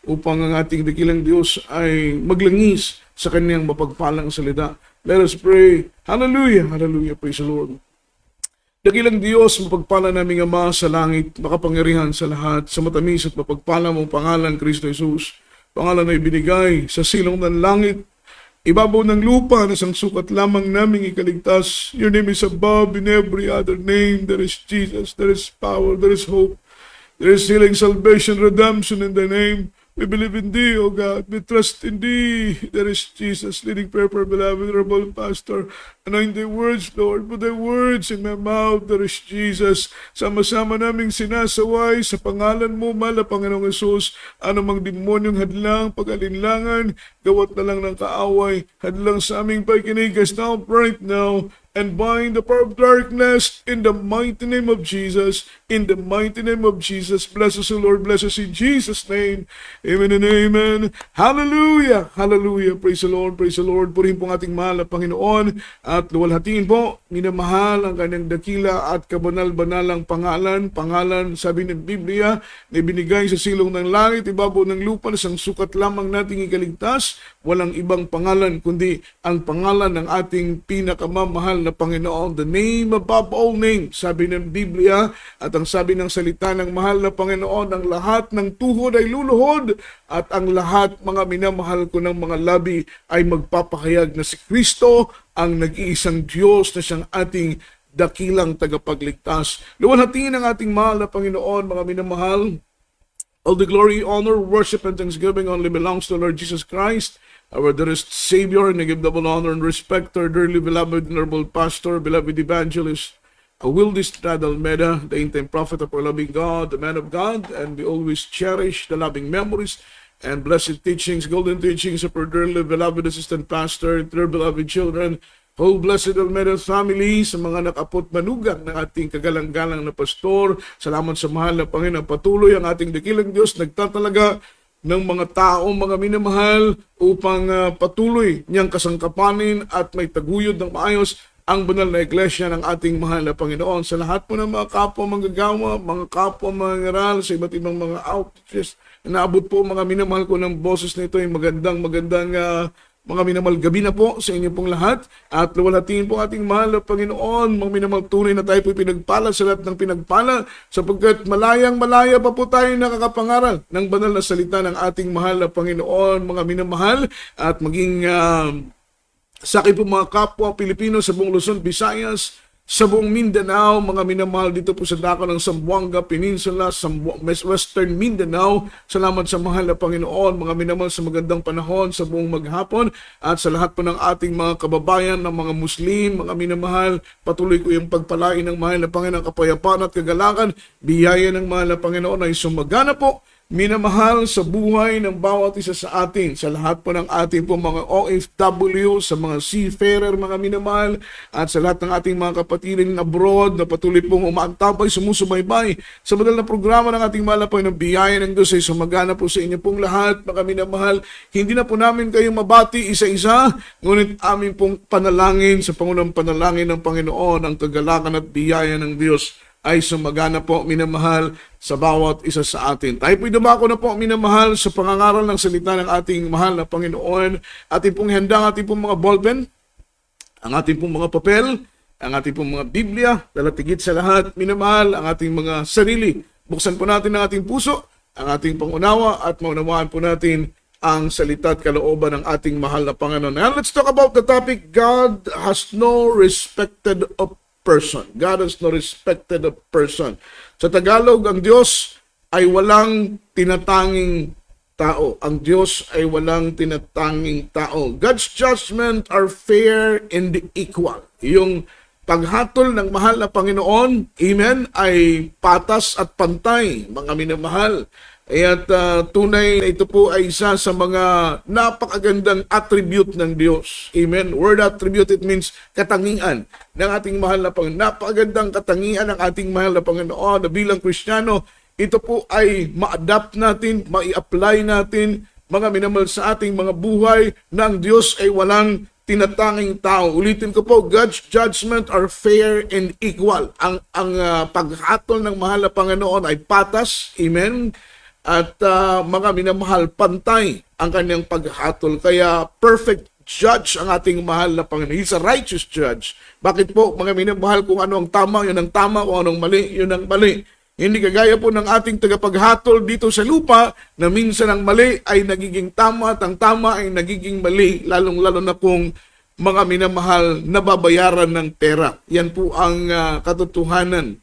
upang ang ating dakilang Diyos ay maglangis sa kanyang mapagpalang salita. Let us pray. Hallelujah, hallelujah, praise the Lord. Dakilang Diyos, mapagpala naming Ama sa langit, makapangyarihan sa lahat, sa matamis at mapagpala mong pangalan, Kristo Jesus. Pangalan na ibinigay sa silong ng langit, ibabaw ng lupa na isang sukat lamang naming ikaligtas. Your name is above in every other name. There is Jesus, there is power, there is hope. There is healing, salvation, redemption in the name. We believe in Thee, O God. We trust in Thee. There is Jesus, leading prayer for beloved, Honorable Pastor. Anoint Thy words, Lord. Put Thy words in my mouth. There is Jesus. Sama-sama naming sinasaway sa pangalan mo, mahal na Panginoong Yesus. Anumang demonyong hadlang, pag-alinlangan, gawat na lang ng kaaway, hadlang sa aming pakikinig, cast out right now, and bind the power of darkness in the mighty name of Jesus. In the mighty name of Jesus. Bless us, O Lord. Bless us in Jesus' name. Amen and amen. Hallelujah. Hallelujah. Praise the Lord. Praise the Lord. Purihin po ang ating mahal na Panginoon at luwalhatiin po, minamahal ang kanyang dakila at kabanal-banalang pangalan. Pangalan, sabi ng Biblia, na ibinigay sa silong ng langit, ibabaw ng lupa, na isang sukat lamang nating ikaligtas. Walang ibang pangalan kundi ang pangalan ng ating pinakamamahal na Panginoon, the name above all names, sabi ng Biblia, at ang sabi ng salita ng mahal na Panginoon, ang lahat ng tuhod ay luluhod, at ang lahat, mga minamahal ko ng mga labi, ay magpapahayag na si Kristo ang nag-iisang Diyos, na siyang ating dakilang tagapagligtas. Luwalhatiin ang ating mahal na Panginoon, mga minamahal. All the glory, honor, worship, and thanksgiving only belongs to Lord Jesus Christ, our dearest Savior, and I give double honor and respect to our dearly beloved Honorable Pastor, beloved Evangelist, Wildy Estrada Almeida, the in-time prophet of our loving God, the man of God, and we always cherish the loving memories and blessed teachings, golden teachings of our dearly beloved Assistant Pastor, their beloved children, whole blessed Almeida family, sa mga nakapot manugang ng ating kagalang-galang na pastor. Salamat sa mahal na Panginoon. Patuloy ang ating dakilang Diyos, nagtatalaga ng mga taong mga minamahal upang patuloy niyang kasangkapanin at may taguyod ng maayos ang banal na iglesia ng ating mahal na Panginoon. Sa lahat po ng mga kapwa manggagawa, mga kapwa mangaral sa iba't ibang mga outreaches, naabot po mga minamahal ko ng boses nito ay magandang mga minamahal gabi na po sa inyo pong lahat, at luwalhatiin po ating mahal na Panginoon, mga minamahal, tunay na tayo po pinagpala sa lahat ng pinagpala, sapagkat malayang-malaya pa po tayo nakakapangaral ng banal na salita ng ating mahal na Panginoon, mga minamahal, at maging sa akin po mga kapwa Pilipino sa buong Luzon, Visayas, sa buong Mindanao, mga minamahal dito po sa dako ng Zamboanga Peninsula, sa Western Mindanao. Salamat sa mahal na Panginoon, mga minamahal, sa magandang panahon, sa buong maghapon, at sa lahat po ng ating mga kababayan, ng mga Muslim, mga minamahal, patuloy ko yung pagpalain ng mahal na Panginoon, kapayapaan at kagalakan, biyaya ng mahal na Panginoon ay sumagana po, minamahal, sa buhay ng bawat isa sa atin, sa lahat po ng ating po mga OFW, sa mga seafarer, mga minamahal, at sa lahat ng ating mga kapatirin abroad na patuloy pong umaantabay, sumusubaybay sa madal na programa ng ating mahal na Panginoon. Biyaya ng Diyos ay sumagana po sa inyo pong lahat, mga minamahal. Hindi na po namin kayong mabati isa-isa, ngunit amin pong panalangin sa pangunang panalangin ng Panginoon, ang kagalakan at biyaya ng Diyos ay sumagana po, minamahal, sa bawat isa sa atin. Tayo po'y dumako na po, minamahal, sa pangangaral ng salita ng ating mahal na Panginoon. Ating pong handa ang ating pong mga ballpen, ang ating pong mga papel, ang ating pong mga Biblia, dalatigit sa lahat, minamahal, ang ating mga sarili. Buksan po natin ang ating puso, ang ating pangunawa, at maunawaan po natin ang salita at kalooban ng ating mahal na Panginoon. Now, let's talk about the topic, God has no respected of person. God has no respected of person. Sa Tagalog, ang Diyos ay walang tinatanging tao. Ang Diyos ay walang tinatanging tao. God's judgment are fair and equal. Yung paghatol ng mahal na Panginoon, amen, ay patas at pantay, mga minamahal. At tunay na ito po ay isa sa mga napakagandang attribute ng Diyos. Amen. Word attribute, it means katangian ng ating mahal na Panginoon. Napakagandang katangian ng ating mahal na Panginoon na bilang Kristiyano, ito po ay ma-adapt natin, ma-i-apply natin, mga minamahal, sa ating mga buhay, na ang Diyos ay walang tinatanging tao. Ulitin ko po, God's judgment are fair and equal. Ang paghatol ng mahal na Panginoon ay patas. Amen. At mga minamahal, pantay ang kanyang paghatol. Kaya perfect judge ang ating mahal na Panginoon. He's a righteous judge. Bakit po, mga minamahal, kung ano ang tama, yun ang tama. Kung anong mali, yun ang mali. Hindi kagaya po ng ating tagapaghatol dito sa lupa na minsan ang mali ay nagiging tama at ang tama ay nagiging mali, lalong-lalo na pong mga minamahal na babayaran ng pera. Yan po ang katotohanan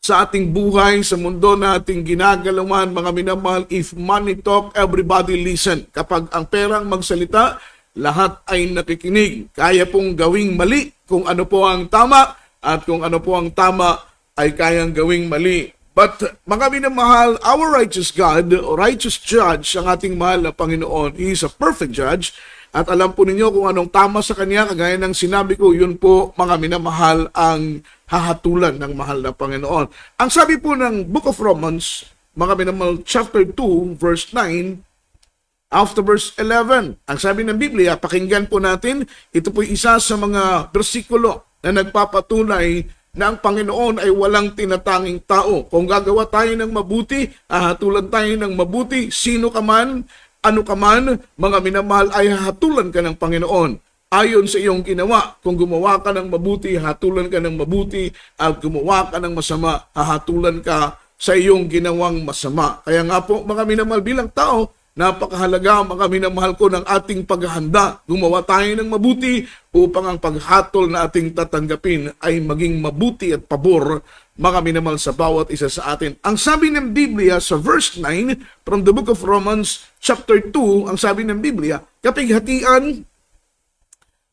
sa ating buhay, sa mundo na ating ginagalawan, mga minamahal. If money talk, everybody listen. Kapag ang perang magsalita, lahat ay nakikinig. Kaya pong gawing mali kung ano po ang tama at kung ano po ang tama ay kayang gawing mali. But mga minamahal, our righteous God, o righteous judge, ang ating mahal na Panginoon, He is a perfect judge. At alam po ninyo kung anong tama sa Kanya, kagaya ng sinabi ko, yun po mga minamahal ang hahatulan ng mahal na Panginoon. Ang sabi po ng Book of Romans, mga minamahal, chapter 2, verse 9, after verse 11, ang sabi ng Biblia, pakinggan po natin, ito po isa sa mga bersikulo na nagpapatunay na ang Panginoon ay walang tinatanging tao. Kung gagawa tayo ng mabuti, hahatulan tayo ng mabuti, sino ka man, ano ka man, mga minamahal, ay hahatulan ka ng Panginoon. Ayon sa iyong ginawa, kung gumawa ka ng mabuti, hahatulan ka ng mabuti, at gumawa ka ng masama, hahatulan ka sa iyong ginawang masama. Kaya nga po, mga minamahal, bilang tao, napakahalaga, mga minamahal ko, ng ating paghahanda. Gumawa tayo ng mabuti upang ang paghatol na ating tatanggapin ay maging mabuti at pabor, mga minamahal, sa bawat isa sa atin. Ang sabi ng Biblia sa verse 9 from the book of Romans chapter 2, ang sabi ng Biblia, kapighatian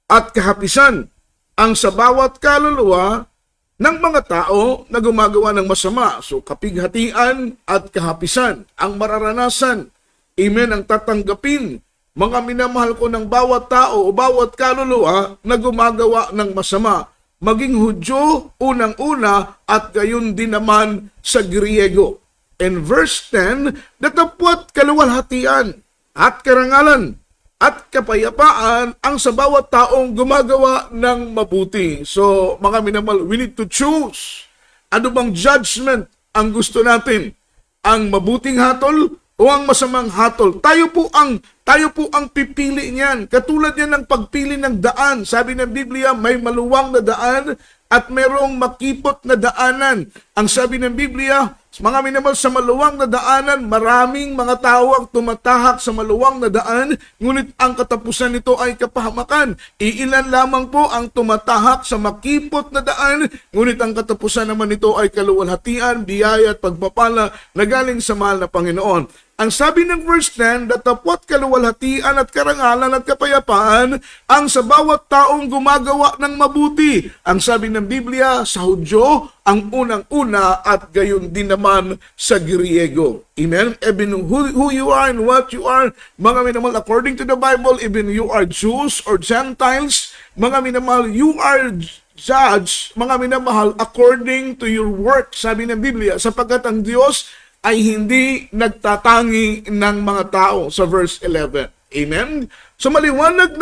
at kahapisan ang sa bawat kaluluwa ng mga tao na gumagawa ng masama. So kapighatian at kahapisan ang mararanasan, amen, ang tatanggapin, mga minamahal ko, ng bawat tao o bawat kaluluwa na gumagawa ng masama. Maging Hudyo, unang-una, at gayon din naman sa Griego. In verse 10, datapwat kaluwalhatian at karangalan at kapayapaan ang sa bawat taong gumagawa ng mabuti. So, mga minamahal, we need to choose. Ano bang judgment ang gusto natin? Ang mabuting hatol o ang masamang hatol? Tayo po ang pipili niyan. Katulad yan ng pagpili ng daan. Sabi ng Biblia, may maluwang na daan at mayroong makipot na daanan. Ang sabi ng Biblia, mga minamahal, sa maluwang na daanan, maraming mga tao ang tumatahak sa maluwang na daan, ngunit ang katapusan nito ay kapahamakan. Iilan lamang po ang tumatahak sa makipot na daan, ngunit ang katapusan naman nito ay kaluwalhatian, biyaya at pagpapala na galing sa mahal na Panginoon. Ang sabi ng verse 10, datapwat kaluwalhatian at karangalan at kapayapaan ang sa bawat taong gumagawa ng mabuti. Ang sabi ng Biblia, sa Hudyo, ang unang-una at gayon din naman sa Griego. Amen? Even who you are and what you are, mga minamahal, according to the Bible, even you are Jews or Gentiles, mga minamahal, you are judged, mga minamahal, according to your work. Sabi ng Biblia, sapagkat ang Diyos ay hindi nagtatangi ng mga tao, sa verse 11. Amen? So maliwanag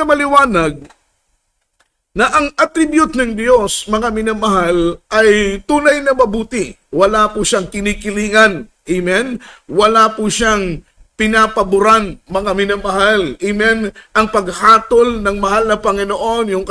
na ang attribute ng Diyos, mga minamahal, ay tunay na mabuti. Wala po siyang kinikilingan. Amen? Wala po siyang pinapaboran, mga minamahal. Amen? Ang paghatol ng mahal na Panginoon, yung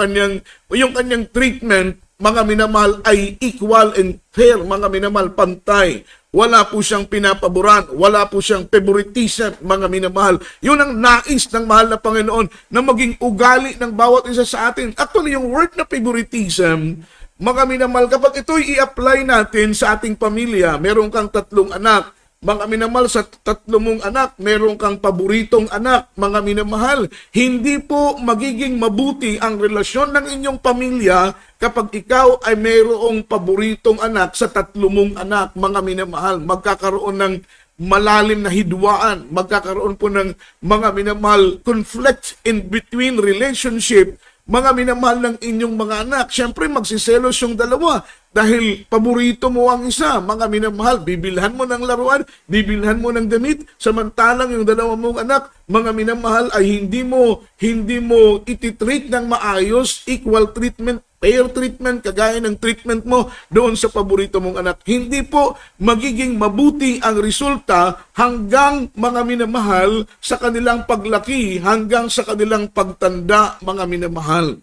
kanyang treatment, mga minamahal, ay equal and fair, mga minamahal, pantay. Wala po siyang pinapaboran, wala po siyang favoritism, mga minamahal. Yun ang nais ng mahal na Panginoon na maging ugali ng bawat isa sa atin. Actually, yung word na favoritism, mga minamahal, kapag ito'y i-apply natin sa ating pamilya, meron kang 3 anak, mga minamahal, sa 3 mong anak, meron kang paboritong anak, mga minamahal. Hindi po magiging mabuti ang relasyon ng inyong pamilya kapag ikaw ay mayroong paboritong anak sa 3 mong anak, mga minamahal. Magkakaroon ng malalim na hidwaan, magkakaroon po ng mga minamahal conflict in between relationship, mga minamahal ng inyong mga anak. Siyempre, magsiselos yung dalawa dahil paborito mo ang isa. Mga minamahal, bibilhan mo ng laruan, bibilhan mo ng damit, samantalang yung 2 mong anak, mga minamahal, ay hindi mo ititreat ng maayos, equal treatment, fair treatment kagaya ng treatment mo doon sa paborito mong anak. Hindi po magiging mabuti ang resulta hanggang mga minamahal sa kanilang paglaki, hanggang sa kanilang pagtanda, mga minamahal.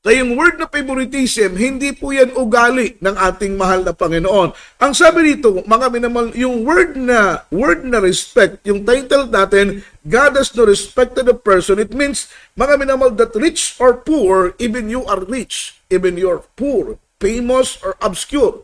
Kaya yung word na favoritism, hindi po yan ugali ng ating mahal na Panginoon. Ang sabi dito, mga minamahal, yung word na respect, yung title natin, God has no respect to the person. It means, mga minamahal, that rich or poor, even you are rich, even you're poor, famous or obscure,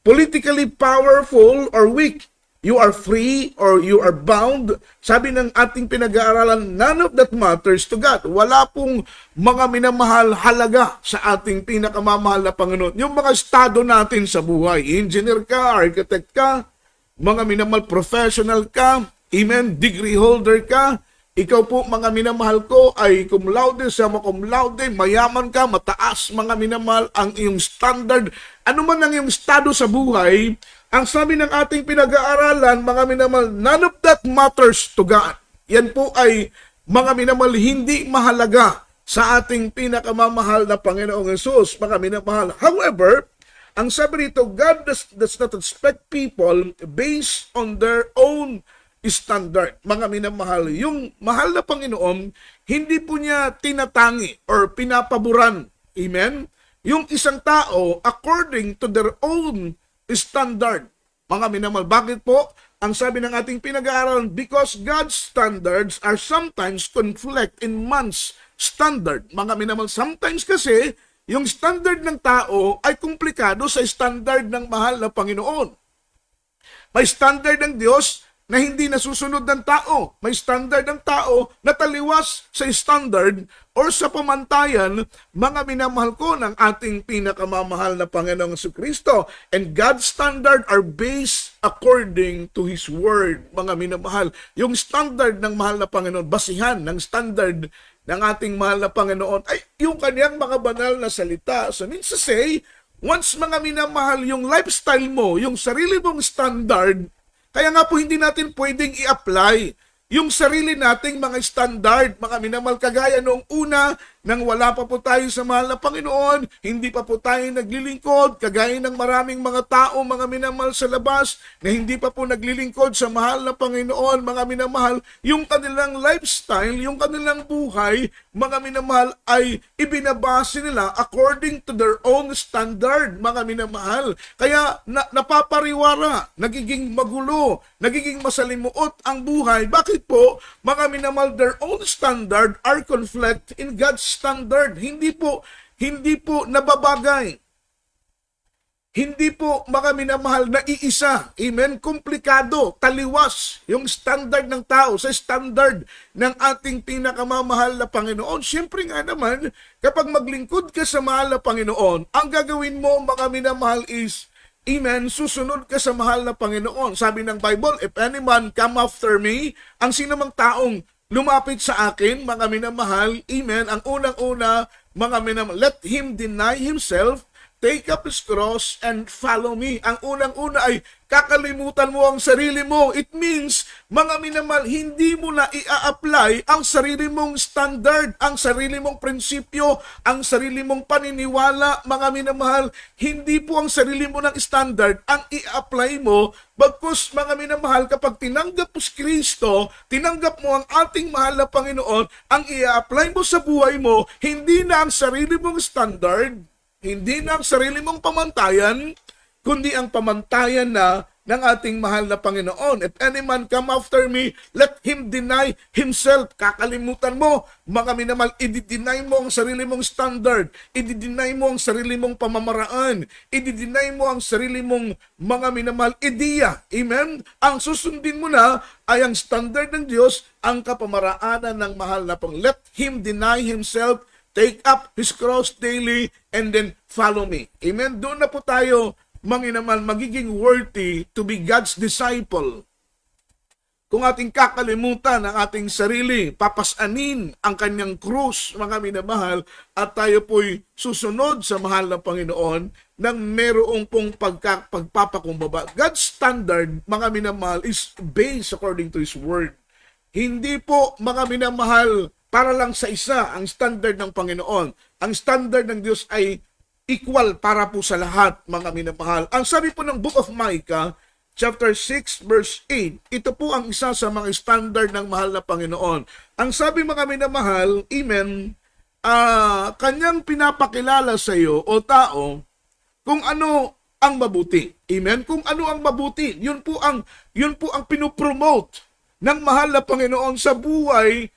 politically powerful or weak, you are free or you are bound. Sabi ng ating pinag-aaralan, none of that matters to God. Wala pong mga minamahal halaga sa ating pinakamamahal na Panginoon. Yung mga estado natin sa buhay, engineer ka, architect ka, mga minamahal professional ka, amen, degree holder ka, ikaw po mga minamahal ko ay cum laude, sama cum laude, mayaman ka, mataas mga minamahal ang iyong standard. Ano man ang iyong estado sa buhay, ang sabi ng ating pinag-aaralan, mga minamahal, none of that matters to God. Yan po ay mga minamahal, hindi mahalaga sa ating pinakamamahal na Panginoong Hesus, mga minamahal. However, ang sabi rito, God does not expect people based on their own standard. Mga minamahal, yung mahal na Panginoon, hindi po niya tinatangi or pinapaboran. Amen? Yung isang tao according to their own standard. Mga minamahal, bakit po? Ang sabi ng ating pinag-aaralan, because God's standards are sometimes conflict in man's standard. Mga minamahal, sometimes kasi, yung standard ng tao ay komplikado sa standard ng mahal na Panginoon. May standard ng Diyos na hindi nasusunod ng tao. May standard ng tao na taliwas sa standard or sa pamantayan, mga minamahal ko ng ating pinakamamahal na Panginoong Jesucristo. And God's standard are based according to His Word, mga minamahal. Yung standard ng mahal na Panginoon, basihan ng standard ng ating mahal na Panginoon ay yung kanyang mga banal na salita. So means to say, once mga minamahal, yung lifestyle mo, yung sarili mong standard, kaya nga po hindi natin pwedeng i-apply yung sarili nating mga standard, mga minamahal, kagaya noong una, nang wala pa po tayo sa mahal na Panginoon, hindi pa po tayo naglilingkod, kagaya ng maraming mga tao, mga minamahal sa labas, na hindi pa po naglilingkod sa mahal na Panginoon, mga minamahal, yung kanilang lifestyle, yung kanilang buhay, mga minamahal, ay ibinabase nila according to their own standard, mga minamahal. Kaya napapariwara, nagiging magulo, nagiging masalimuot ang buhay. Bakit po, mga minamahal, their own standard are conflict in God's standard. Hindi po nababagay. Hindi po, mga minamahal, na iisa. Amen? Komplikado, taliwas yung standard ng tao sa standard ng ating pinakamamahal na Panginoon. Siyempre nga naman, kapag maglingkod ka sa mahal na Panginoon, ang gagawin mo, mga minamahal, is amen, susunod ka sa mahal na Panginoon. Sabi ng Bible, if any man come after me, ang sinamang taong lumapit sa akin, mga minamahal, amen, ang unang-una, mga minamahal, let him deny himself, take up his cross, and follow me. Ang unang-una ay kakalimutan mo ang sarili mo. It means, mga minamahal, hindi mo na i-apply ang sarili mong standard, ang sarili mong prinsipyo, ang sarili mong paniniwala, mga minamahal. Hindi po ang sarili mo ng standard ang i-apply mo, bagkus, mga minamahal, kapag tinanggap mo si Kristo, tinanggap mo ang ating mahal na Panginoon, ang i-apply mo sa buhay mo, hindi na ang sarili mong standard, hindi na ang sarili mong pamantayan, kundi ang pamantayan na ng ating mahal na Panginoon. If any man come after me, let him deny himself. Kakalimutan mo, mga minamahal, i-deny mo ang sarili mong standard, i-deny mo ang sarili mong pamamaraan, i-deny mo ang sarili mong, mga minamahal, ideya. Amen? Ang susundin mo na ay ang standard ng Diyos, ang kapamaraanan ng mahal na Panginoon. Let him deny himself, take up his cross daily, and then follow me. Amen? Doon na po tayo, mga minamahal, magiging worthy to be God's disciple. Kung ating kakalimutan ang ating sarili, papasanin ang kanyang krus, mga minamahal, at tayo po'y susunod sa mahal na Panginoon nang merong pong pagpapakumbaba. God's standard, mga minamahal, is based according to His Word. Hindi po, mga minamahal, para lang sa isa ang standard ng Panginoon. Ang standard ng Diyos ay equal para po sa lahat, mga minamahal. Ang sabi po ng Book of Micah, chapter 6, verse 8, ito po ang isa sa mga standard ng mahal na Panginoon. Ang sabi, mga minamahal, amen, kanyang pinapakilala sa iyo, o tao, kung ano ang mabuti. Amen? Kung ano ang mabuti, yun po ang pinopromote ng mahal na Panginoon sa buhay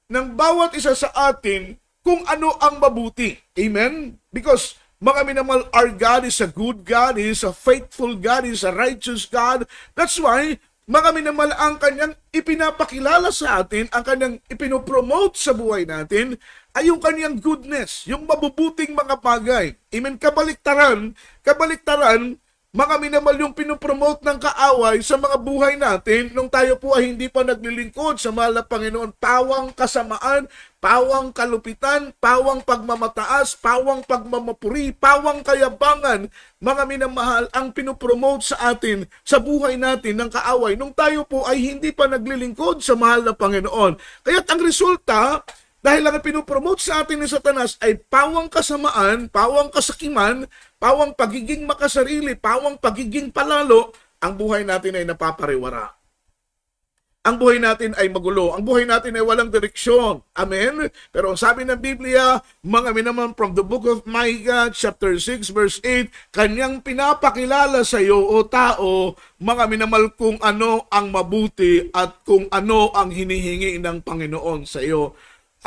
ng bawat isa sa atin, kung ano ang mabuti. Amen? Because, mga minamahal, our God is a good God, He is a faithful God, He is a righteous God. That's why, mga minamahal, ang kanyang ipinapakilala sa atin, ang kanyang ipinopromote sa buhay natin, ay yung kanyang goodness, yung mabubuting mga bagay. Amen? Kabaliktaran, mga minamahal, yung pinopromote ng kaaway sa mga buhay natin nung tayo po ay hindi pa naglilingkod sa mahal na Panginoon. Pawang kasamaan, pawang kalupitan, pawang pagmamataas, pawang pagmamapuri, pawang kayabangan, mga minamahal, ang pinopromote sa atin, sa buhay natin ng kaaway nung tayo po ay hindi pa naglilingkod sa mahal na Panginoon. Kaya't ang resulta, dahil lang pinopromote sa atin ni Satanas ay pawang kasamaan, pawang kasakiman, pawang pagiging makasarili, pawang pagiging palalo, ang buhay natin ay napapariwara. Ang buhay natin ay magulo. Ang buhay natin ay walang direksyon. Amen? Pero ang sabi ng Biblia, mga minamahal, from the book of Micah, chapter 6, verse 8, kanyang pinapakilala sa iyo, o tao, mga minamahal, kung ano ang mabuti at kung ano ang hinihingi ng Panginoon sa iyo.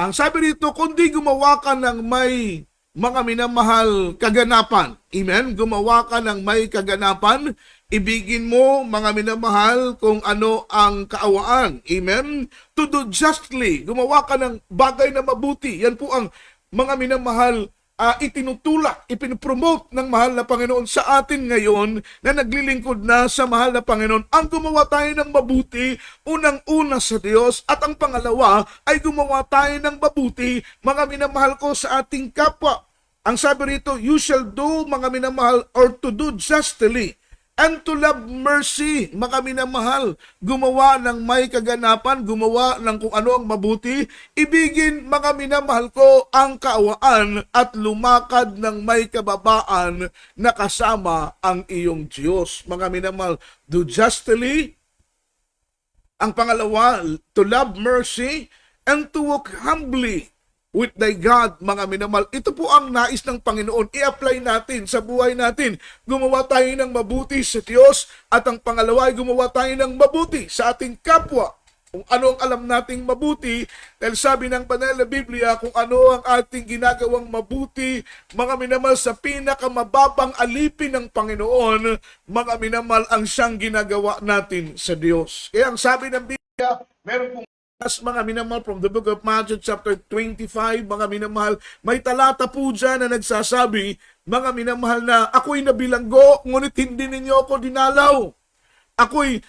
Ang sabi dito, kundi gumawa ka ng may, mga minamahal, kaganapan. Amen? Gumawa ka ng may kaganapan. Ibigin mo, mga minamahal, kung ano ang kaawaan. Amen? To do justly. Gumawa ka ng bagay na mabuti. Yan po ang, mga minamahal, itinutulak, ipinopromote ng mahal na Panginoon sa atin ngayon na naglilingkod na sa mahal na Panginoon. Ang gumawa tayo ng mabuti, unang-una sa Diyos, at ang pangalawa ay gumawa tayo ng mabuti, mga minamahal ko, sa ating kapwa. Ang sabi rito, you shall do, mga minamahal, or to do justly, and to love mercy, mga minamahal, gumawa ng may kaganapan, gumawa ng kung ano ang mabuti, ibigin, mga minamahal ko, ang kaawaan at lumakad ng may kababaan na kasama ang iyong Diyos. Mga minamahal, do justly, ang pangalawa, to love mercy, and to walk humbly with thy God, mga minamahal. Ito po ang nais ng Panginoon. I-apply natin sa buhay natin. Gumawa tayo ng mabuti sa Diyos, at ang pangalawa ay gumawa tayo ng mabuti sa ating kapwa. Kung ano ang alam nating mabuti, dahil sabi ng banal na Biblia, kung ano ang ating ginagawang mabuti, mga minamahal, sa pinakamababang alipin ng Panginoon, mga minamahal, ang siyang ginagawa natin sa Diyos. Kaya ang sabi ng Biblia, meron pong mga minamahal, from the book of Matthew chapter 25, mga minamahal, may talata po dyan na nagsasabi, mga minamahal, na ako'y nabilanggo, ngunit hindi ninyo ako dinalaw. Ako'y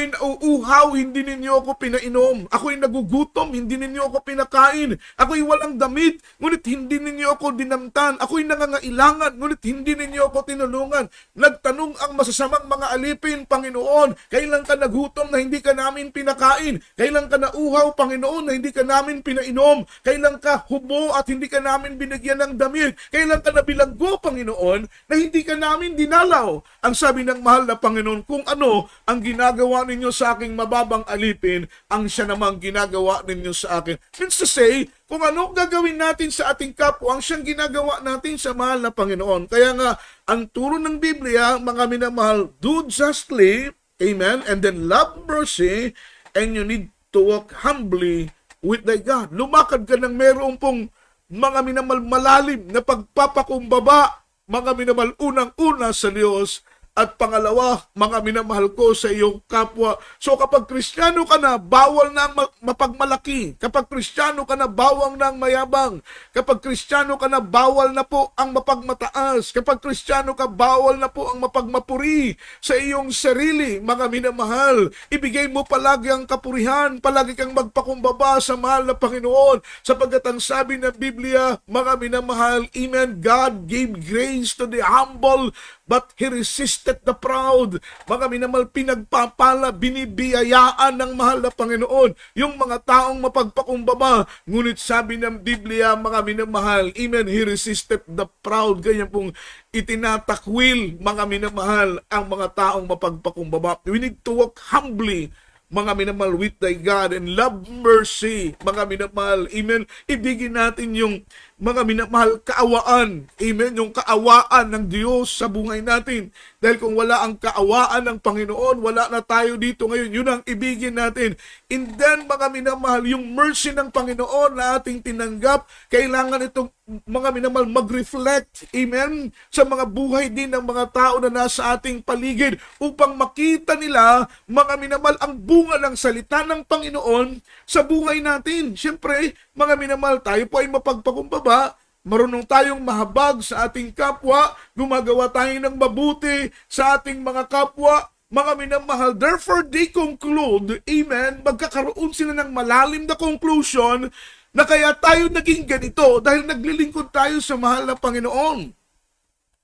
nauuhaw, hindi ninyo ako pinainom. Ako'y nagugutom, hindi ninyo ako pinakain. Ako'y walang damit, ngunit hindi ninyo ako dinamtan. Ako'y nangangailangan, ngunit hindi ninyo ako tinulungan. Nagtanong ang masasamang mga alipin, Panginoon, kailan ka nagutom na hindi ka namin pinakain? Kailan ka nauuhaw, Panginoon, na hindi ka namin pinainom? Kailan ka hubo at hindi ka namin binigyan ng damit? Kailan ka nabilanggo, Panginoon, na hindi ka namin dinalaw? Ang sabi ng mahal na Panginoon, kung ano ang ginagawa ninyo sa aking mababang alipin, ang siya namang ginagawa ninyo sa akin. Means to say, kung ano gagawin natin sa ating kapwa, ang siyang ginagawa natin sa mahal na Panginoon. Kaya nga, ang turo ng Biblia, mga minamahal, do justly, amen, and then love mercy, and you need to walk humbly with thy God. Lumakad ka ng mayroong pong, mga minamahal, malalim na pagpapakumbaba, mga minamahal, unang-una sa Diyos, at pangalawa, mga minamahal ko, sa iyong kapwa. So kapag Kristiyano ka na, bawal na mapagmalaki. Kapag Kristiyano ka na, bawal na mayabang. Kapag Kristiyano ka na, bawal na po ang mapagmataas. Kapag Kristiyano ka, bawal na po ang mapagmapuri sa iyong sarili, mga minamahal. Ibigay mo palagi ang kapurihan, palagi kang magpakumbaba sa mahal na Panginoon. Sapagkat ang sabi ng Biblia, mga minamahal, amen, God gave grace to the humble, but He resisted the proud. Mga minamahal, pinagpapala, binibiyayaan ng mahal na Panginoon yung mga taong mapagpakumbaba. Ngunit sabi ng Biblia, mga minamahal, amen, He resisted the proud. Ganyan pong itinatakwil, mga minamahal, ang mga taong mapagpakumbaba. We need to walk humbly, mga minamahal, with thy God, and love mercy, mga minamahal, amen. Ibigin natin yung mga minamahal kaawaan, amen, yung kaawaan ng Diyos sa buhay natin. Dahil kung wala ang kaawaan ng Panginoon, wala na tayo dito ngayon. Yun ang ibigin natin. And then, mga minamahal, yung mercy ng Panginoon na ating tinanggap, kailangan itong mga minamahal mag-reflect, amen, sa mga buhay din ng mga tao na nasa ating paligid upang makita nila, mga minamahal, ang bunga ng salita ng Panginoon sa buhay natin. Siyempre, mga minamahal, tayo po ay mapagpakumbaba, marunong tayong mahabag sa ating kapwa, gumagawa tayo ng mabuti sa ating mga kapwa, mga minamahal. Therefore, they conclude, amen, magkakaroon sila ng malalim na conclusion na kaya tayo naging ganito dahil naglilingkod tayo sa mahal na Panginoon.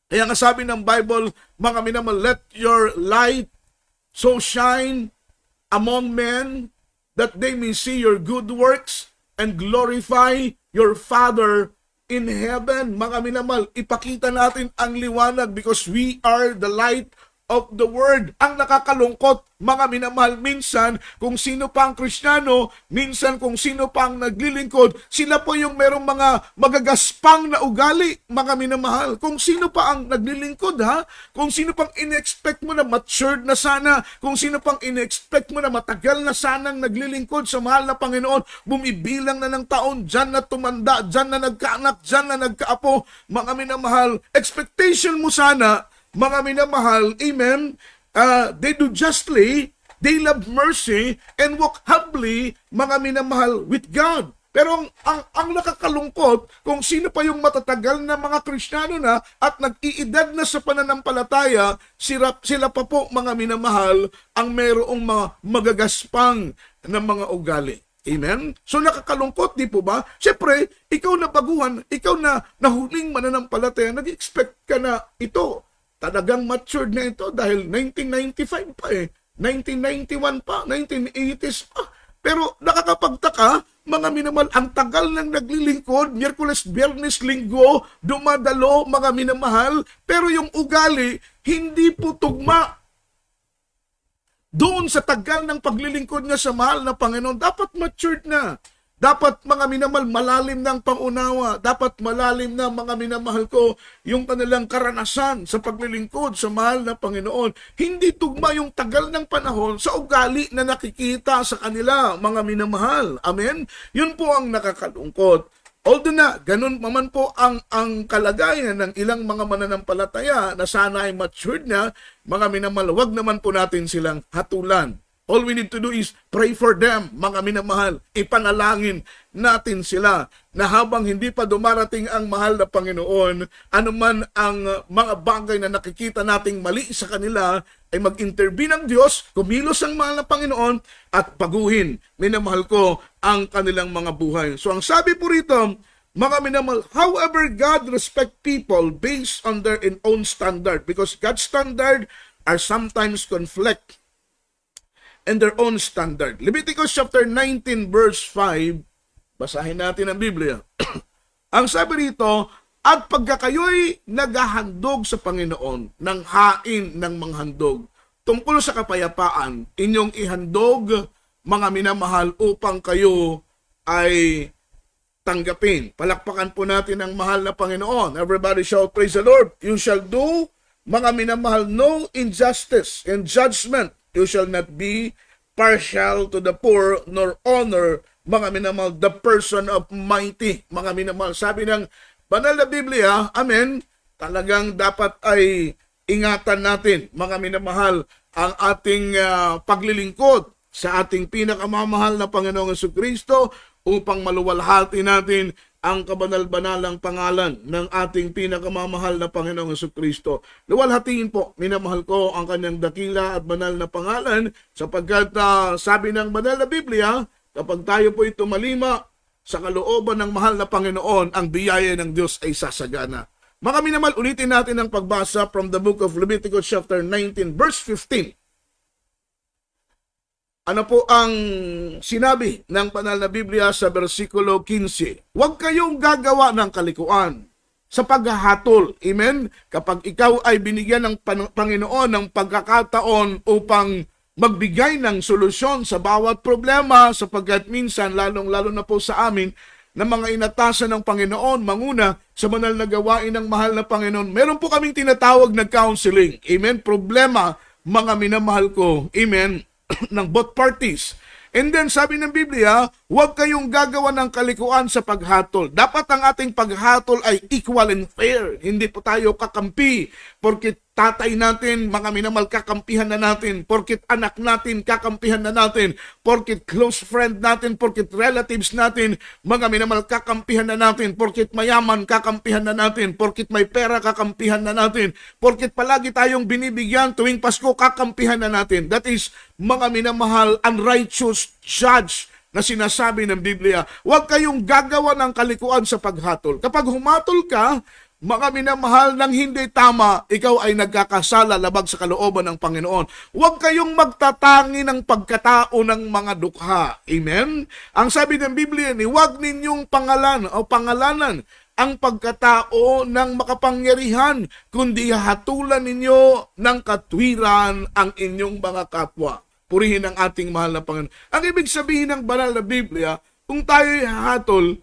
Kaya nga sabi ng Bible, mga minamahal, let your light so shine among men that they may see your good works and glorify your Father in heaven. Mga minamahal, ipakita natin ang liwanag because we are the light of the Word. Ang nakakalungkot, mga minamahal, minsan kung sino pa ang Kristiyano, minsan kung sino pa ang naglilingkod, sila po yung merong mga magagaspang na ugali, mga minamahal. Kung sino pa ang naglilingkod, ha? Kung sino pang in-expect mo na matured na sana, kung sino pang in-expect mo na matagal na sanang naglilingkod sa mahal na Panginoon, bumibilang na ng taon, dyan na tumanda, dyan na nagkaanak, dyan na nagkaapo, mga minamahal, expectation mo sana, mga minamahal, amen, they do justly, they love mercy, and walk humbly, mga minamahal, with God. Pero ang nakakalungkot, kung sino pa yung matatagal na mga Kristiyano na at nag-iedad na sa pananampalataya, sila pa po, mga minamahal, ang mayroong mga magagaspang na mga ugali. Amen? So nakakalungkot, di po ba? Siyempre, ikaw na baguhan, ikaw na nahuling mananampalataya, nag-expect ka na ito. Talagang matured na ito dahil 1995 pa 1991 pa, 1980s pa. Pero nakakapagtaka, mga minamahal, ang tagal nang naglilingkod, Miyerkules, Biyernes, Linggo, dumadalo, mga minamahal, pero yung ugali, hindi po tugma. Doon sa tagal ng paglilingkod niya sa mahal na Panginoon, dapat matured na. Dapat, mga minamahal, malalim ng pangunawa. Dapat malalim na, mga minamahal ko, yung kanilang karanasan sa paglilingkod sa mahal na Panginoon. Hindi tugma yung tagal ng panahon sa ugali na nakikita sa kanila, mga minamahal. Amen? Yun po ang nakakalungkot. Although na, ganun naman po ang kalagayan ng ilang mga mananampalataya na sana ay matured na, mga minamahal, wag naman po natin silang hatulan. All we need to do is pray for them, mga minamahal. Ipanalangin natin sila na habang hindi pa dumarating ang mahal na Panginoon, anuman ang mga bagay na nakikita nating mali sa kanila, ay mag-intervene ang Diyos, kumilos ang mahal na Panginoon, at baguhin, minamahal ko, ang kanilang mga buhay. So ang sabi po rito, mga minamahal, however, God respect people based on their own standard because God's standard are sometimes conflict and their own standard. Leviticus chapter 19 verse 5, basahin natin ang Biblia. Ang sabi rito, at pagka kayo'y naghahandog sa Panginoon ng hain ng mga handog, tungkol sa kapayapaan, inyong ihandog, mga minamahal, upang kayo ay tanggapin. Palakpakan po natin ang mahal na Panginoon. Everybody shout, praise the Lord. You shall do, mga minamahal, no injustice and judgment. You shall not be partial to the poor, nor honor, mga minamahal, the person of mighty. Mga minamahal, sabi ng banal na Biblia, amen, talagang dapat ay ingatan natin, mga minamahal, ang ating paglilingkod sa ating pinakamamahal na Panginoong Jesucristo upang maluwalhati natin ang kabanal-banalang pangalan ng ating pinakamamahal na Panginoong Jesucristo. Luwalhatiin po, minamahal ko, ang kanyang dakila at banal na pangalan sapagkat sabi ng banal na Biblia, kapag tayo po ito malima sa kalooban ng mahal na Panginoon, ang biyaya ng Diyos ay sasagana. Mga minamahal, ulitin natin ang pagbasa from the book of Leviticus chapter 19 verse 15. Ano po ang sinabi ng banal na Biblia sa versikulo 15? Huwag kayong gagawa ng kalikuan sa paghahatol. Amen? Kapag ikaw ay binigyan ng Panginoon ng pagkakataon upang magbigay ng solusyon sa bawat problema, sapagkat minsan, lalong-lalo na po sa amin, na mga inatasan ng Panginoon, manguna sa banal na gawain ng mahal na Panginoon, meron po kaming tinatawag na counseling. Amen? Problema, mga minamahal ko. Amen? ng both parties. And then sabi ng Biblia, huwag kayong gagawa ng kalikuan sa paghatol. Dapat ang ating paghatol ay equal and fair. Hindi po tayo kakampi. Porkit tatay natin, mga minamahal, kakampihan na natin. Porkit anak natin, kakampihan na natin. Porkit close friend natin, porkit relatives natin, mga minamahal, kakampihan na natin. Porkit mayaman, kakampihan na natin. Porkit may pera, kakampihan na natin. Porkit palagi tayong binibigyan tuwing Pasko, kakampihan na natin. That is, mga minamahal, unrighteous judge na sinasabi ng Biblia. Huwag kayong gagawa ng kalikuan sa paghatol. Kapag humatol ka, mga minamahal, ng hindi tama, ikaw ay nagkakasala labag sa kalooban ng Panginoon. Huwag kayong magtatangi ng pagkatao ng mga dukha. Amen? Ang sabi ng Biblia ni, huwag ninyong pangalanan ang pagkatao ng makapangyarihan, kundi hatulan ninyo ng katwiran ang inyong mga kapwa. Purihin ang ating mahal na Panginoon. Ang ibig sabihin ng banal na Biblia, kung tayo'y hatol,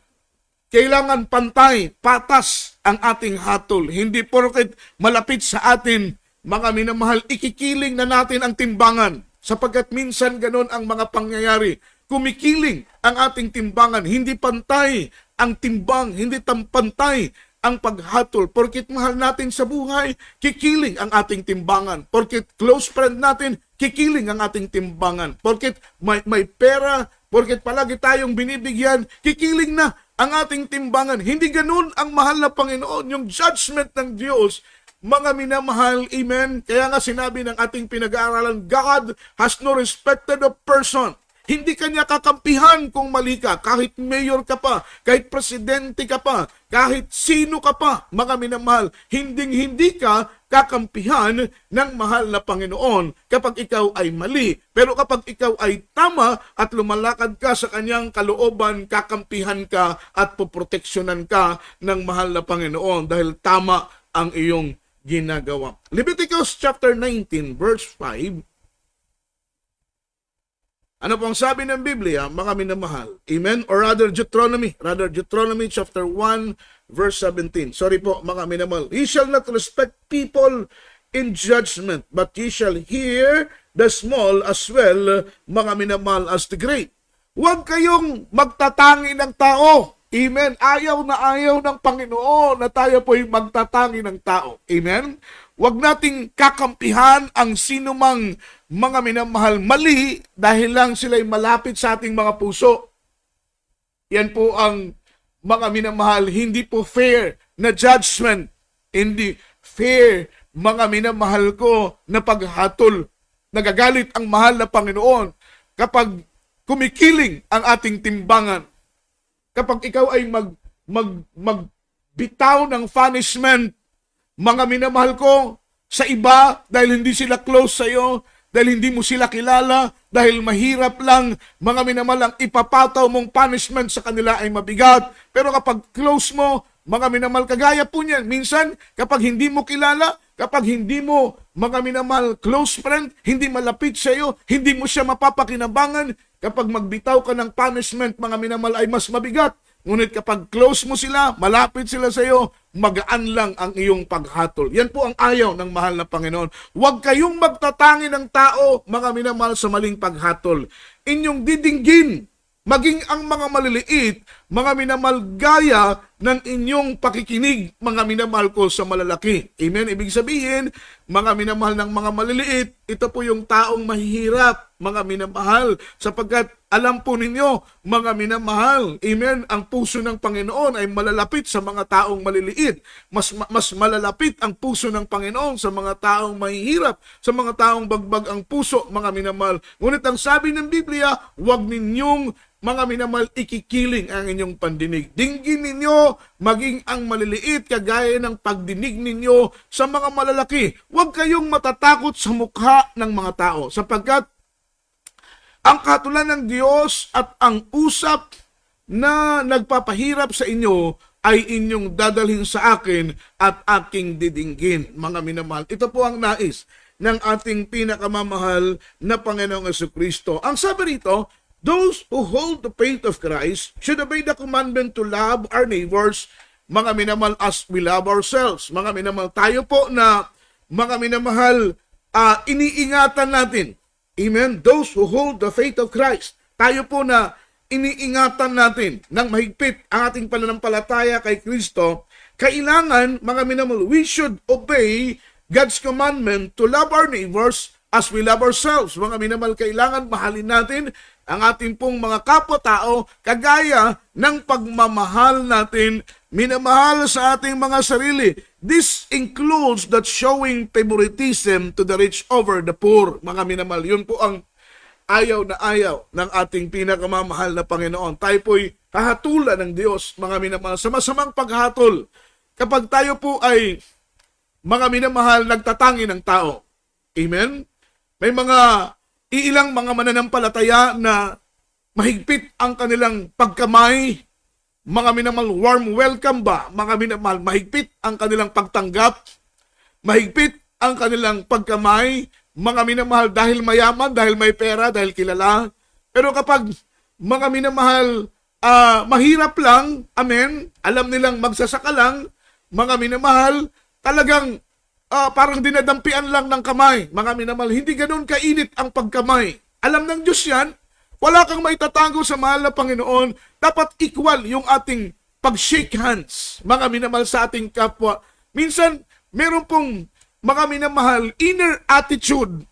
kailangan pantay, patas ang ating hatol. Hindi porket malapit sa atin, mga minamahal, ikikiling na natin ang timbangan. Sapagkat minsan ganon ang mga pangyayari. Kumikiling ang ating timbangan. Hindi pantay ang timbang, hindi pantay ang paghatol. Porket mahal natin sa buhay, kikiling ang ating timbangan. Porket close friend natin, kikiling ang ating timbangan. Porket may pera, porket palagi tayong binibigyan, kikiling na ang ating timbangan. Hindi ganun ang mahal na Panginoon. Yung judgment ng Diyos, mga minamahal, amen. Kaya nga sinabi ng ating pinag-aaralan, God has no respected of person. Hindi kanya kakampihan kung mali ka. Kahit mayor ka pa, kahit presidente ka pa, kahit sino ka pa, mga minamahal, hindi ka kakampihan ng mahal na Panginoon kapag ikaw ay mali. Pero kapag ikaw ay tama at lumalakad ka sa kanyang kalooban, kakampihan ka at poproteksyonan ka ng mahal na Panginoon dahil tama ang iyong ginagawa. Leviticus chapter 19 verse 5. Ano pong sabi ng Biblia, mga minamahal? Amen? Or rather Deuteronomy chapter 1, verse 17. Sorry po, mga minamahal. Ye shall not respect people in judgment, but ye shall hear the small as well, mga minamahal, as the great. Huwag kayong magtatangi ng tao. Amen? Ayaw ng Panginoon na tayo po'y magtatangi ng tao. Amen? Huwag nating kakampihan ang sinumang mga minamahal mali dahil lang sila'y malapit sa ating mga puso. Yan po ang mga minamahal, hindi po fair na judgment. Hindi fair, mga minamahal ko, na paghatol. Nagagalit ang mahal na Panginoon kapag kumikiling ang ating timbangan. Kapag ikaw ay magbitaw ng punishment, mga minamahal ko, sa iba, dahil hindi sila close sa iyo, dahil hindi mo sila kilala, dahil mahirap lang, mga minamahal, ang ipapataw mong punishment sa kanila ay mabigat. Pero kapag close mo, mga minamahal, kagaya po niyan, minsan, kapag hindi mo kilala, kapag hindi mo, mga minamahal, close friend, hindi malapit sa iyo, hindi mo siya mapapakinabangan, kapag magbitaw ka ng punishment, mga minamahal, ay mas mabigat. Ngunit kapag close mo sila, malapit sila sa iyo, magaan lang ang iyong paghatol. Yan po ang ayaw ng mahal na Panginoon. Huwag kayong magtatangi ng tao, mga minamahal, sa maling paghatol. Inyong didinggin, maging ang mga maliliit, mga minamahal, gaya ng inyong pakikinig, mga minamahal ko, sa malalaki. Amen? Ibig sabihin, mga minamahal ng mga maliliit, ito po yung taong mahihirap. mga minamahal, sapagkat alam po ninyo, mga minamahal, amen, ang puso ng Panginoon ay malalapit sa mga taong maliliit. Mas malalapit ang puso ng Panginoon sa mga taong mahihirap, sa mga taong bagbag ang puso, mga minamahal. Ngunit ang sabi ng Biblia, huwag ninyong mga minamahal, ikikiling ang inyong pandinig. Dinggin ninyo maging ang maliliit kagaya ng pagdinig ninyo sa mga malalaki. Huwag kayong matatakot sa mukha ng mga tao, sapagkat ang kahatulan ng Diyos at ang usap na nagpapahirap sa inyo ay inyong dadalhin sa akin at aking didinggin, mga minamahal. Ito po ang nais ng ating pinakamamahal na Panginoong Jesucristo. Ang sabi rito, those who hold the faith of Christ should obey the commandment to love our neighbors, mga minamahal, as we love ourselves. Mga minamahal, tayo po na, mga minamahal, iniingatan natin. Amen? Those who hold the faith of Christ. Tayo po na iniingatan natin ng mahigpit ang ating pananampalataya kay Kristo. Kailangan, mga minamahal, we should obey God's commandment to love our neighbors as we love ourselves. Mga minamahal, kailangan mahalin natin ang ating pong mga kapwa-tao kagaya ng pagmamahal natin, minamahal sa ating mga sarili. This includes that showing favoritism to the rich over the poor. Mga minamahal, yun po ang ayaw na ayaw ng ating pinakamamahal na Panginoon. Tayo po'y hahatulan ng Diyos, mga minamahal, sa masamang paghatol. Kapag tayo po ay, mga minamahal, nagtatangi ng tao. Amen? May ilang mga mananampalataya na mahigpit ang kanilang pagkamay, mga minamahal, warm welcome ba? Mga minamahal, mahigpit ang kanilang pagtanggap, mahigpit ang kanilang pagkamay, mga minamahal, dahil mayaman, dahil may pera, dahil kilala. Pero kapag, mga minamahal, mahirap lang, amen, alam nilang magsasaka lang, mga minamahal, talagang parang dinadampian lang ng kamay. Mga minamahal, hindi ganoon kainit ang pagkamay. Alam ng Diyos yan, wala kang maitatago sa mahal na Panginoon. Dapat equal yung ating pag-shake hands, mga minamahal, sa ating kapwa. Minsan, meron pong, mga minamahal, inner attitude.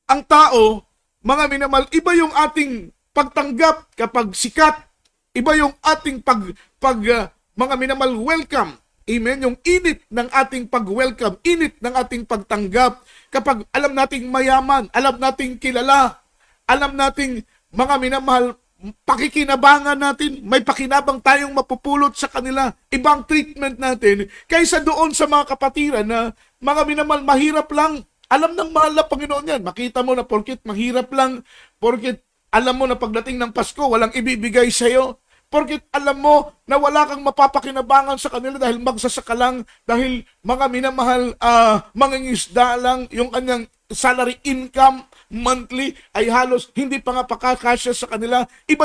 Ang tao, mga minamahal, iba yung ating pagtanggap kapag sikat. Iba yung ating mga minamahal, welcome. Amen? Yung init ng ating pag-welcome, init ng ating pagtanggap, kapag alam nating mayaman, alam nating kilala, alam nating, mga minamahal, pakikinabangan natin, may pakinabang tayong mapupulot sa kanila, ibang treatment natin, kaysa doon sa mga kapatiran na, mga minamahal, mahirap lang. Alam ng mahal na Panginoon yan. Makita mo na porkit mahirap lang, porkit alam mo na pagdating ng Pasko, walang ibibigay sa'yo, porkit alam mo na wala kang mapapakinabangan sa kanila dahil magsasaka lang, dahil mga minamahal, mangingisda lang, yung kanyang salary income monthly ay halos hindi pa nga pakakasya sa kanila. Iba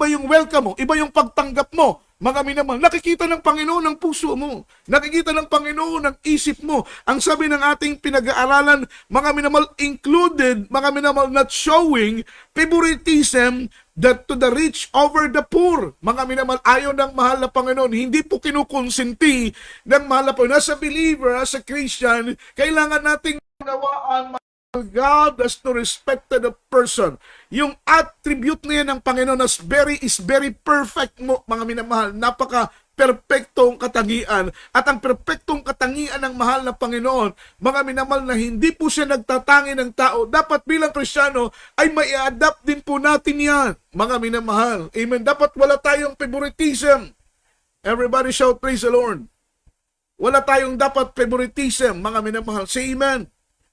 yung welcome mo, iba yung pagtanggap mo. Mga minamahal, nakikita ng Panginoon ang puso mo. Nakikita ng Panginoon ang isip mo. Ang sabi ng ating pinag-aaralan, mga minamahal, included, mga minamahal, not showing favoritism that to the rich over the poor. Mga minamahal, ayaw ng mahal na Panginoon. Hindi po kinukonsenti ng mahal na Panginoon. As a believer, as a Christian, kailangan nating manawaan, God has to respect the person. Yung attribute niya ng Panginoon is very perfect mo, mga minamahal. Napaka-perpektong katangian. At ang perpektong katangian ng mahal na Panginoon, mga minamahal, na hindi po siya nagtatangi ng tao. Dapat bilang Kristiyano ay mai-adapt din po natin yan, mga minamahal. Amen. Dapat wala tayong favoritism. Everybody shout, praise the Lord. Wala tayong dapat favoritism, mga minamahal. Say amen.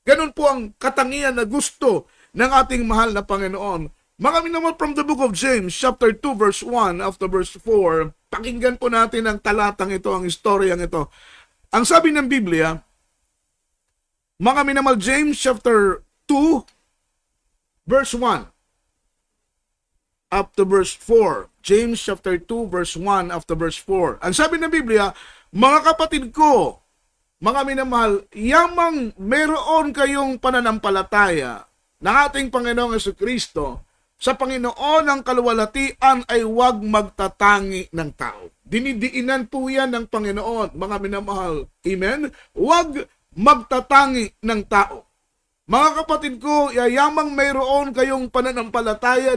Ganun po ang katangian na gusto ng ating mahal na Panginoon. Mga minamahal, from the book of James, chapter 2, verse 1, after verse 4, pakinggan po natin ang talatang ito, ang istoryang ito. Ang sabi ng Biblia, mga minamahal, James chapter 2, verse 1, up to verse 4. James chapter 2, verse 1, after verse 4. Ang sabi ng Biblia, mga kapatid ko, mga minamahal, yamang meron kayong pananampalataya ng ating Panginoong Jesucristo, sa Panginoon ang kaluwalhatian ay huwag magtatangi ng tao. Dinidiinan po yan ng Panginoon, mga minamahal. Amen? Huwag magtatangi ng tao. Mga kapatid ko, yayamang mayroon kayong pananampalataya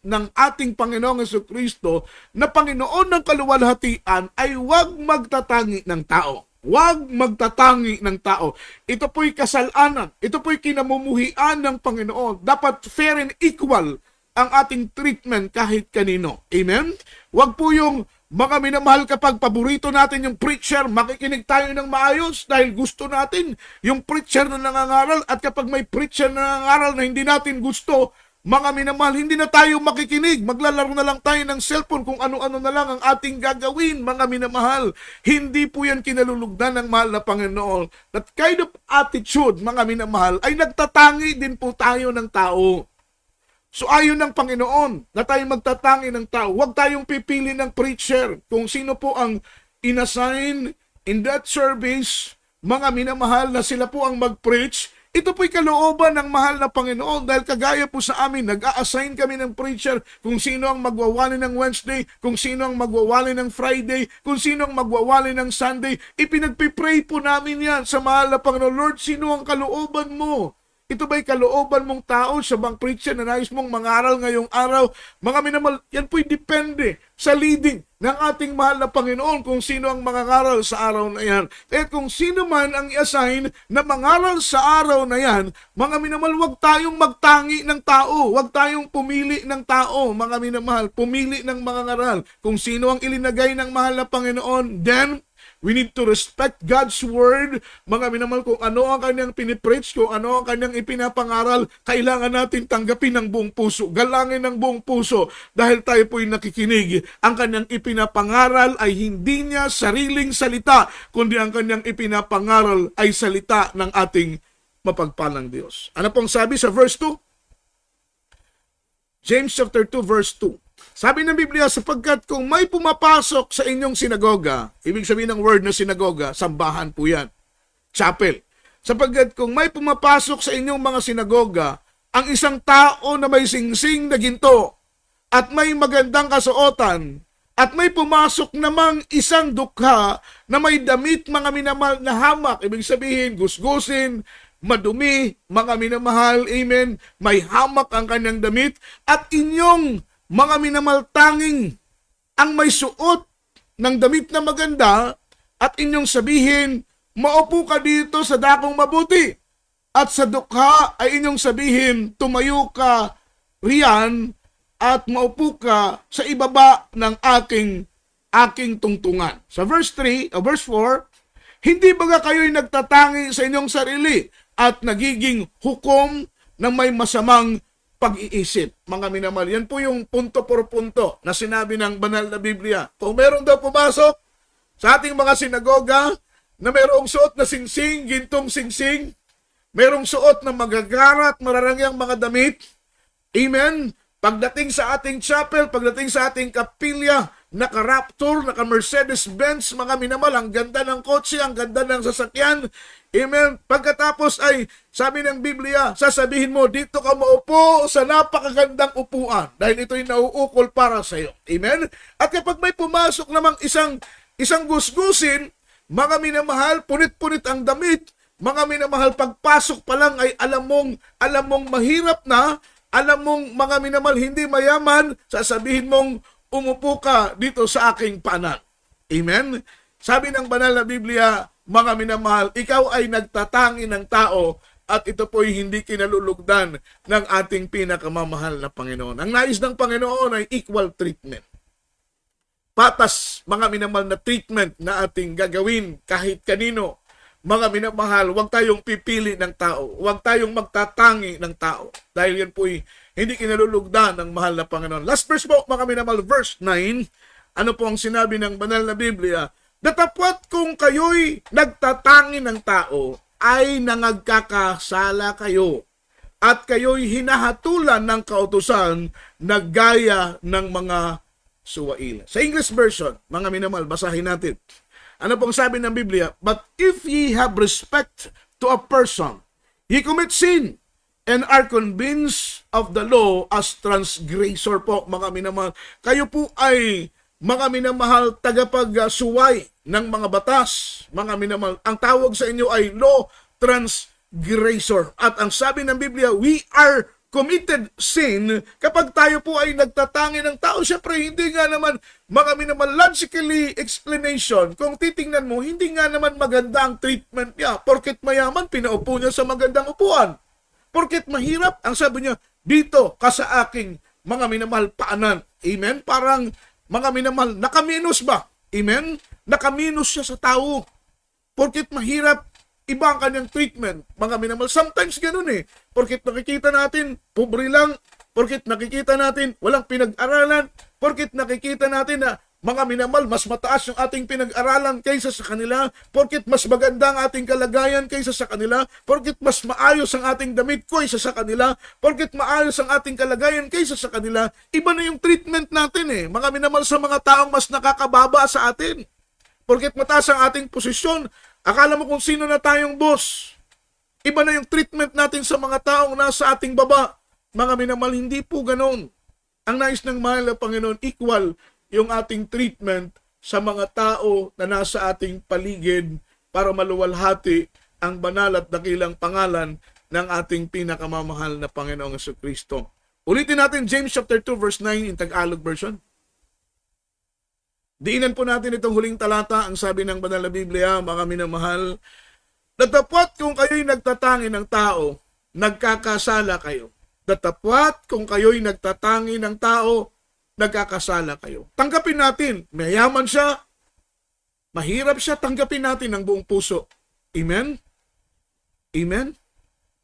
ng ating Panginoong Jesucristo na Panginoon ng kaluwalhatian ay huwag magtatangi ng tao. Huwag magtatangi ng tao. Ito po'y kasalanan. Ito po'y kinamumuhian ng Panginoon. Dapat fair and equal ang ating treatment kahit kanino. Amen? Huwag po yung mga minamahal, kapag paborito natin yung preacher, makikinig tayo ng maayos dahil gusto natin yung preacher na nangangaral, at kapag may preacher na nangangaral na hindi natin gusto, mga minamahal, hindi na tayo makikinig. Maglalaro na lang tayo ng cellphone kung ano-ano na lang ang ating gagawin, mga minamahal. Hindi po yan kinalulugdan ng mahal na Panginoon. That kind of attitude, mga minamahal, ay nagtatangi din po tayo ng tao. So ayon ng Panginoon na tayo magtatangi ng tao. Huwag tayong pipili ng preacher kung sino po ang inassign in that service, mga minamahal, na sila po ang mag-preach. Ito po'y kalooban ng mahal na Panginoon, dahil kagaya po sa amin, nag-a-assign kami ng preacher kung sino ang magwawali ng Wednesday, kung sino ang magwawali ng Friday, kung sino ang magwawali ng Sunday. Ipinagpipray po namin yan sa mahal na Panginoon. Lord, sino ang kalooban mo? Ito ba'y kalooban mong tao sa bang preacher na nais mong mangaral ngayong araw? Mga minamahal, yan po'y depende sa leading ng ating mahal na Panginoon kung sino ang mangangaral sa araw na yan. At kung sino man ang i-assign na mangaral sa araw na yan, mga minamahal, huwag tayong magtangi ng tao. Huwag tayong pumili ng tao, mga minamahal. Pumili ng mga ngaral. Kung sino ang ilinagay ng mahal na Panginoon, then we need to respect God's word. Mga minamahal, kung ano ang kanyang pinipreach, kung ano ang kanyang ipinapangaral, kailangan natin tanggapin ng buong puso, galangin ng buong puso, dahil tayo po'y nakikinig. Ang kanyang ipinapangaral ay hindi niya sariling salita, kundi ang kanyang ipinapangaral ay salita ng ating mapagpalang Diyos. Ano pong sabi sa verse 2? James chapter 2 verse 2. Sabi ng Biblia, sapagkat kung may pumapasok sa inyong sinagoga, ibig sabihin ng word na sinagoga, sambahan po yan, chapel. Sapagkat kung may pumapasok sa inyong mga sinagoga, ang isang tao na may singsing na ginto, at may magandang kasuotan, at may pumasok namang isang dukha na may damit, mga minamahal, na hamak, ibig sabihin, gusgusin, madumi, mga minamahal, amen, may hamak ang kanyang damit, at inyong mga minamahal, tanging ang may suot ng damit na maganda, at inyong sabihin, maupo ka dito sa dakong mabuti, at sa dukha ay inyong sabihin, tumayo ka riyan at maupo ka sa ibaba ng aking tungtungan. Sa verse 3 o verse 4, hindi baga kayo'y nagtatangi sa inyong sarili at nagiging hukom ng may masamang pag-iisip, mga minamahal. Yan po yung punto por punto na sinabi ng banal na Biblia. Kung meron daw pumasok sa ating mga sinagoga na mayroong suot na singsing, gintong singsing, mayroong suot na magagarat, mararangyang mga damit, amen, pagdating sa ating chapel, pagdating sa ating kapilya, naka-Raptor, naka-Mercedes-Benz, mga minamahal, ang ganda ng kotse, ang ganda ng sasakyan, amen. Pagkatapos ay, sabi ng Biblia, sasabihin mo, dito ka maupo sa napakagandang upuan, dahil ito'y nauukol para sa iyo, amen. At kapag may pumasok namang isang gusgusin, mga minamahal, punit-punit ang damit, mga minamahal, pagpasok pa lang ay alam mong mahirap na, alam mong, mga minamahal, hindi mayaman, sasabihin mong, umupo ka dito sa aking panan. Amen? Sabi ng banal na Biblia, mga minamahal, ikaw ay nagtatangi ng tao, at ito po'y hindi kinalulugdan ng ating pinakamamahal na Panginoon. Ang nais ng Panginoon ay equal treatment. Patas, mga minamahal, na treatment na ating gagawin kahit kanino. Mga minamahal, huwag tayong pipili ng tao. Huwag tayong magtatangi ng tao. Dahil yan po'y hindi kinalulugdan ng mahal na Panginoon. Last verse po, mga minamahal, verse 9. Ano po ang sinabi ng banal na Biblia? Datapwat kung kayo'y nagtatangi ng tao, ay nangagkakasala kayo. At kayo'y hinahatulan ng kautusan na gaya ng mga suwail. Sa English version, mga minamahal, basahin natin. Ano pong sabi ng Biblia? But if ye have respect to a person, ye commit sin, and are convinced of the law as transgressor po, mga minamahal. Kayo po ay, mga minamahal, tagapagsuway ng mga batas, mga minamahal. Ang tawag sa inyo ay law transgressor. At ang sabi ng Biblia, we are committed sin kapag tayo po ay nagtatangi ng tao. Siyempre, hindi nga naman mga naman logically explanation. Kung titingnan mo, hindi nga naman maganda ang treatment niya. Porket mayaman, pinaupo niya sa magandang upuan. Porket mahirap, ang sabi niya, dito ka sa aking mga minamahal paanan. Amen? Parang mga minamahal, nakaminos ba? Amen? Nakaminos siya sa tao. Porket mahirap, iba ang kanyang treatment. Mga minamahal, sometimes ganun eh. Porket nakikita natin, pobre lang. Porket nakikita natin, walang pinag-aralan. Porket nakikita natin na mga minamahal, mas mataas yung ating pinag-aralan kaysa sa kanila. Porket mas maganda ang ating kalagayan kaysa sa kanila. Porket mas maayos ang ating damit kaysa sa kanila. Porket maayos ang ating kalagayan kaysa sa kanila. Iba na yung treatment natin eh. Mga minamahal, sa mga taong mas nakakababa sa atin. Porket mataas ang ating posisyon, akala mo kung sino na tayong boss. Iba na yung treatment natin sa mga taong nasa ating baba. Mga minamahal, hindi po ganon. Ang nais ng mahal na Panginoon, equal yung ating treatment sa mga tao na nasa ating paligid para maluwalhati ang banal at dakilang pangalan ng ating pinakamamahal na Panginoong Jesucristo. Ulitin natin James chapter 2 verse 9 in Tagalog version. Diinan po natin itong huling talata. Ang sabi ng banal na Biblia, mga minamahal, datapwat kung kayo'y nagtatangi ng tao, nagkakasala kayo. Datapwat kung kayo'y nagtatangi ng tao, nagkakasala kayo. Tanggapin natin, mayaman siya, mahirap siya, tanggapin natin ng buong puso. Amen? Amen?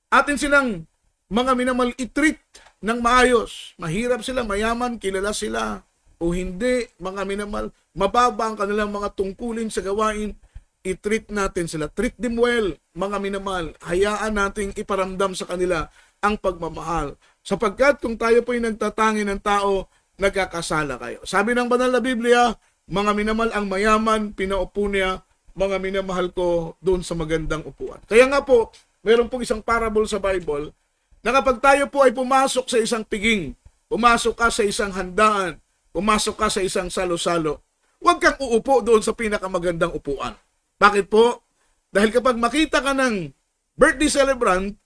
Atin silang mga minamahal i-treat ng maayos. Mahirap sila, mayaman, kilala sila, o hindi, mga minamahal, mababa ang kanilang mga tungkulin sa gawain, i-treat natin sila. Treat them well, mga minamahal. Hayaan nating iparamdam sa kanila ang pagmamahal. Sapagkat kung tayo po ay nagtatangi ng tao, nagkakasala kayo. Sabi ng banal na Biblia, mga minamahal, ang mayaman, pinaupo niya, mga minamahal ko, doon sa magandang upuan. Kaya nga po, mayroon pong isang parable sa Bible, na kapag tayo po ay pumasok sa isang piging, pumasok ka sa isang handaan, pumasok ka sa isang salo-salo, huwag kang uupo doon sa pinakamagandang upuan. Bakit po? Dahil kapag makita ka ng birthday celebrant,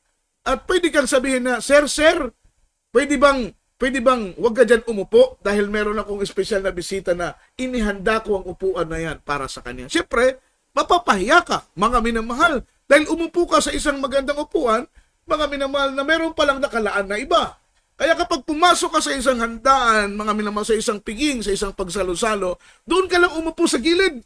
at pwede kang sabihin na, Sir, pwede bang huwag ka dyan umupo dahil meron akong espesyal na bisita na inihanda ko ang upuan na yan para sa kanya. Siyempre, mapapahiya ka, mga minamahal, dahil umupo ka sa isang magandang upuan, mga minamahal, na meron palang nakalaan na iba. Kaya kapag pumasok ka sa isang handaan, mga minamahal, sa isang piging, sa isang pagsalo-salo, doon ka lang umupo sa gilid.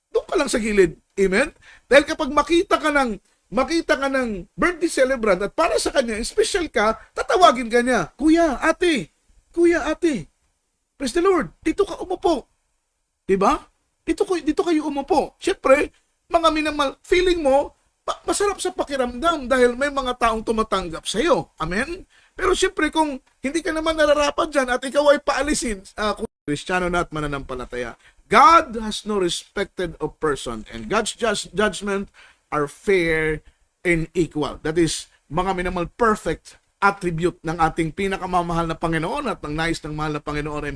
Doon ka lang sa gilid. Amen? Dahil kapag makita ka ng birthday celebrant at para sa kanya, special ka, tatawagin ka niya, Kuya, ate, praise the Lord, dito ka umupo. Diba? Dito kayo umupo. Siyempre, mga minamahal, feeling mo, masarap sa pakiramdam dahil may mga taong tumatanggap sa iyo. Amen? Pero siyempre kung hindi ka naman nararapat dyan at ikaw ay paalisin, kung Kristiyano na at mananampalataya, God has no respected of person and God's judgment are fair and equal. That is, mga minamahal, perfect attribute ng ating pinakamamahal na Panginoon at ang nais ng mahal na Panginoon ay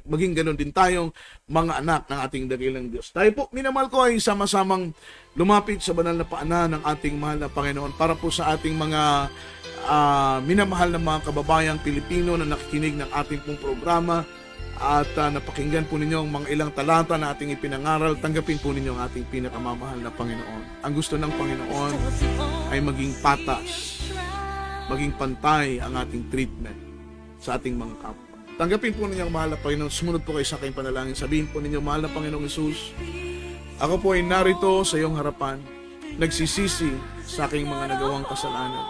maging ganun din tayong mga anak ng ating dakilang Diyos. Tayo po, minamahal ko, ay sama-samang lumapit sa banal na paanan ng ating mahal na Panginoon para po sa ating mga minamahal na mga kababayang Pilipino na nakikinig ng ating pong programa at napakinggan po ninyo ang mga ilang talata na ating ipinangaral. Tanggapin po ninyo ang ating pinakamamahal na Panginoon. Ang gusto ng Panginoon ay maging patas, maging pantay ang ating treatment sa ating mga kapwa. Tanggapin po ninyo ang mahal na Panginoon. Sumunod po kayo sa aking panalangin. Sabihin po ninyo, mahal na Panginoong Hesus, ako po ay narito sa iyong harapan, nagsisisi sa aking mga nagawang kasalanan.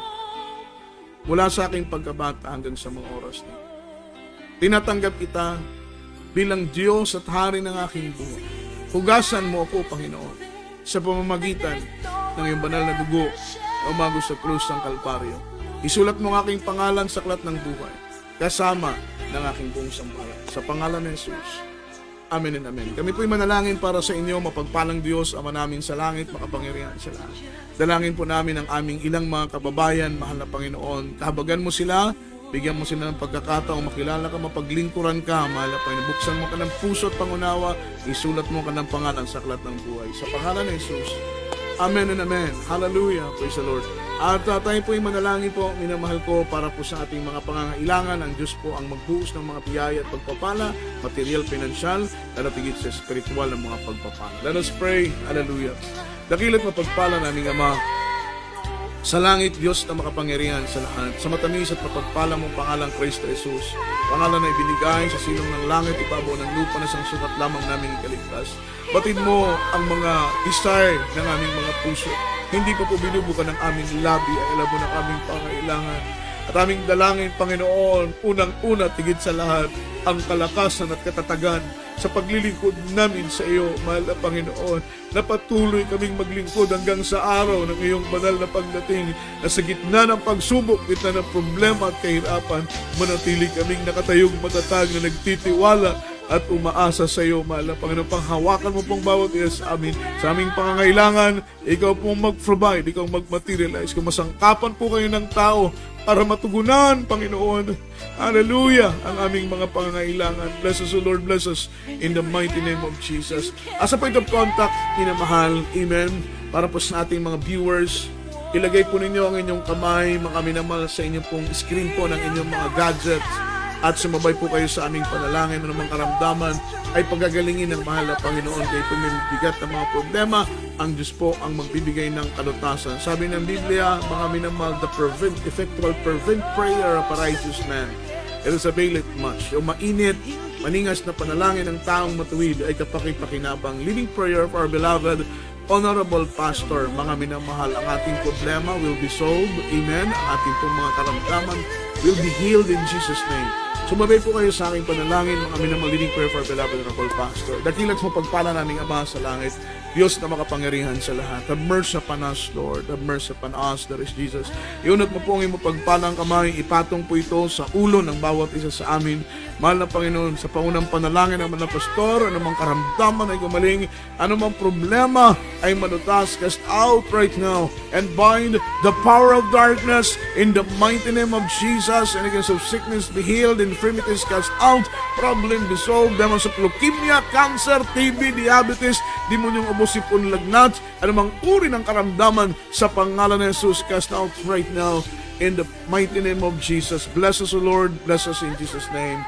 Mula sa aking pagkabata hanggang sa mga oras na tinatanggap kita bilang Diyos at Hari ng aking buhay. Hugasan mo ako, Panginoon, sa pamamagitan ng iyong banal na dugo na umago sa krus ng Kalbaryo. Isulat mo ang aking pangalan sa aklat ng buhay, kasama ng aking buong sambahayan. Sa pangalan ng Jesus. Amen and amen. Kami po'y manalangin para sa inyo, mapagpalang Diyos, Ama namin sa langit, makapangyarihan sa lahat. Dalangin po namin ang aming ilang mga kababayan, mahal na Panginoon. Kahabagan mo sila, bigyan mo sila ng pagkakataong makilala ka, mapaglingkuran ka, mahal na Panginoon. Buksan mo ka ng puso at pangunawa, isulat mo ka ng pangalan sa aklat ng buhay. Sa pangalan ng Jesus. Amen and amen. Hallelujah. Praise the Lord. At tayo po ay manalangin po, minamahal ko, para po sa ating mga pangangailangan. Ang Diyos po ang magbuhos ng mga biyaya at pagpapala, material, pinansyal, lalatigit sa spiritual ng mga pagpapala. Let us pray. Hallelujah. Dakilat mapagpala naming Ama, sa langit, Diyos na makapangyarihan sa lahat, sa matamis at mapagpala mong pangalang Kristo Jesus, pangalan na ibinigay sa silong ng langit, ibabaw ng lupa na sang sukat lamang namin ikaligtas. Batid mo ang mga desire ng aming mga puso. Hindi ko po binubukan ng aming labi, ay alam mo ng aming pangailangan. At aming dalangin, Panginoon, unang-una, tigit sa lahat, ang kalakasan at katatagan sa paglilingkod namin sa iyo, mahal na Panginoon, na patuloy kaming maglingkod hanggang sa araw ng iyong banal na pagdating, na sa gitna ng pagsubok, gitna ng problema at kahirapan, manatili kaming nakatayong matatag na nagtitiwala at umaasa sa iyo, mahal na Panginoon. Panghawakan mo pong bawat isa sa amin, sa aming pangangailangan. Ikaw pong mag-provide, ikaw mag-materialize. Kung masangkapan po kayo ng tao para matugunan, Panginoon, hallelujah, ang aming mga pangangailangan. Bless us, O Lord, bless us in the mighty name of Jesus. As a point of contact, minamahal, amen, para po sa ating mga viewers, ilagay po ninyo ang inyong kamay, mga minamahal, sa inyong pong screen po ng inyong mga gadgets, at sumabay po kayo sa aming panalangin. Ano namang karamdaman ay pagagalingin ng mahal na Panginoon. Kayo po may bigat ng mga problema, ang Diyos po ang magbibigay ng kalutasan. Sabi ng Biblia, mga minamahal, the effectual fervent prayer of a righteous man, it is availeth much. Yung mainit, maningas na panalangin ng taong matuwid ay kapakipakinabang. Leading prayer of our beloved Honorable Pastor, mga minamahal, ang ating problema will be solved. Amen. Ang ating pong mga karamdaman will be healed in Jesus' name. Sumabay po kayo sa aking panalangin, mga minamahal, leading prayer for our beloved Honorable Pastor. Dakilat mo pagpala naming Ama sa langit, Diyos na makapangyarihan sa lahat. Have mercy upon us, Lord. Have mercy upon us, that is Jesus. Iunat mo po ang iyong pagpalang kamay, ipatong po ito sa ulo ng bawat isa sa amin. Mahal na Panginoon, sa paunang panalangin ng mga pastor, anumang karamdaman ay gumaling, anumang problema ay malutas, cast out right now, and bind the power of darkness in the mighty name of Jesus. And against of sickness be healed, infirmities cast out, problem be solved, demons of leukemia, cancer, TB, diabetes, demonyong ubosipon lagnat, anumang uri ng karamdaman sa pangalan ng Jesus, cast out right now in the mighty name of Jesus. Bless us, O Lord, bless us in Jesus' name.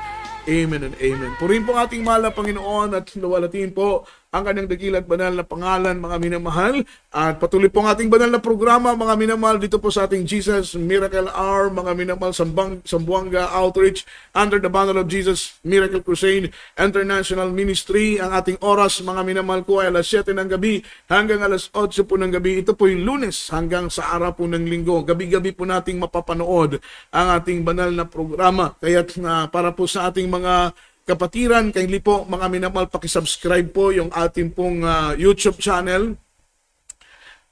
Amen and amen. Purihin po ang ating mahal na Panginoon at luwalatin po ang kanyang dakilat banal na pangalan, mga minamahal. At patuloy po ang ating banal na programa, mga minamahal, dito po sa ating Jesus Miracle Hour, mga minamahal, Sambuanga Outreach, under the banner of Jesus Miracle Crusade International Ministry. Ang ating oras, mga minamahal ko, ay alas 7 ng gabi hanggang alas 8 po ng gabi. Ito po yung Lunes hanggang sa araw po ng Linggo. Gabi-gabi po nating mapapanood ang ating banal na programa. Kaya para po sa ating mga kapatiran, kindly po mga minamahal, pakisubscribe po yung ating pong YouTube channel,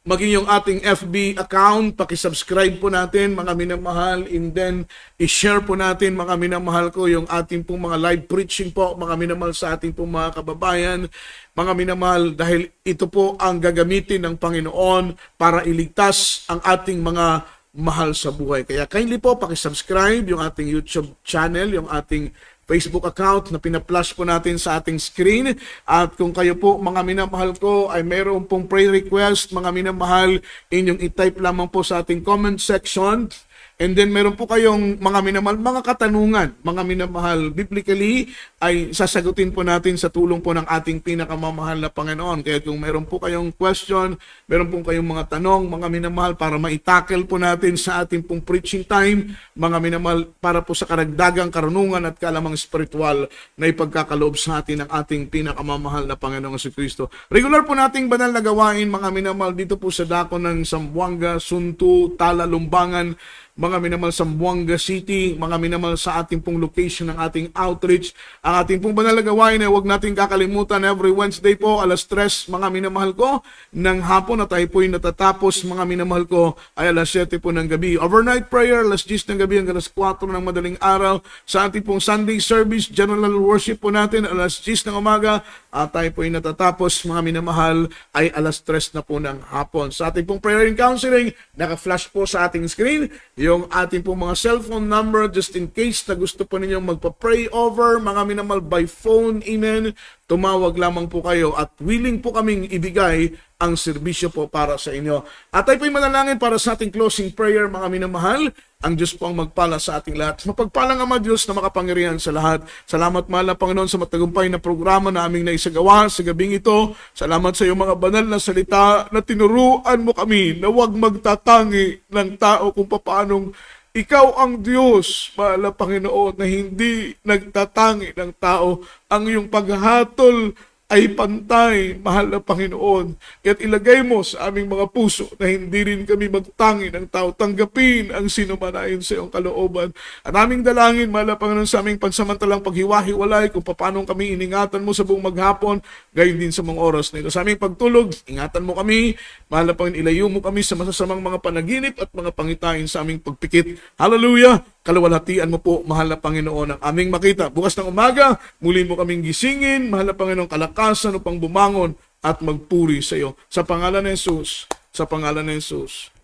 maging yung ating FB account, pakisubscribe po natin mga minamahal, and then i-share po natin mga minamahal ko yung ating pong mga live preaching po mga minamahal sa ating pong mga kababayan, mga minamahal, dahil ito po ang gagamitin ng Panginoon para iligtas ang ating mga mahal sa buhay. Kaya kindly po pakisubscribe yung ating YouTube channel, yung ating Facebook account na pina-flash po natin sa ating screen. At kung kayo po mga minamahal ko ay mayroon pong prayer request, mga minamahal, inyong i-type lamang po sa ating comment section. And then meron po kayong mga minamahal, mga katanungan, mga minamahal, biblically ay sasagutin po natin sa tulong po ng ating pinakamamahal na Panginoon. Kaya kung meron po kayong question, meron po kayong mga tanong, mga minamahal, para maitackle po natin sa ating pong preaching time, mga minamahal, para po sa karagdagang karunungan at kalamang spiritual na ipagkakaloob sa atin ng ating pinakamamahal na Panginoong Jesucristo. Regular po nating banal na gawain, mga minamahal, dito po sa dako ng Zamboanga, Suntu, Tala, Lumbangan, mga minamahal, Zamboanga City, mga minamahal, sa ating pong location ng ating outreach. Ang ating pong banal na gawain ay huwag natin kakalimutan, every Wednesday po, alas 3, mga minamahal ko, ng hapon, at tayo po'y natatapos, mga minamahal ko, ay alas 7 po ng gabi. Overnight prayer, alas 10 ng gabi hanggang alas 4 ng madaling araw. Sa ating pong Sunday service, general worship po natin, alas 10 ng umaga, at tayo po'y natatapos, mga minamahal, ay alas 3 na po ng hapon. Sa ating pong prayer and counseling, naka-flash po sa ating screen yung ating pong mga cellphone number, just in case na gusto po ninyong magpa-pray over, mga minamahal, by phone, amen, tumawag lamang po kayo at willing po kaming ibigay ang serbisyo po para sa inyo. At tayo po'y manalangin para sa ating closing prayer, mga minamahal. Ang Diyos po ang magpala sa ating lahat. Mapagpalang Ama Diyos na makapangyarihan sa lahat. Salamat mahal na Panginoon sa matagumpay na programa na aming naisagawa sa gabing ito. Salamat sa iyong mga banal na salita na tinuruan mo kami na huwag magtatangi ng tao kung paanong ikaw ang Diyos, mahal na Panginoon, na hindi nagtatangi ng tao. Ang iyong paghatol ay pantay, mahal na Panginoon. Kaya't ilagay mo sa aming mga puso na hindi rin kami magtangi ng tao. Tanggapin ang sinumanayon sa iyong kalooban. At aming dalangin, mahal na Panginoon, sa aming pansamantalang paghiwa-hiwalay kung paano kami iningatan mo sa buong maghapon, gayon din sa mga oras na ito. Sa aming pagtulog, ingatan mo kami, mahal na Panginoon, ilayo mo kami sa masasamang mga panaginip at mga pangitain sa aming pagpikit. Hallelujah! Kalawalhatian mo po, mahal na Panginoon, ang aming makita. Bukas ng umaga, muli mo kaming gisingin, mahal na Panginoon, kalakasan upang bumangon at magpuri sa iyo. Sa pangalan ni Jesus, sa pangalan ni Jesus.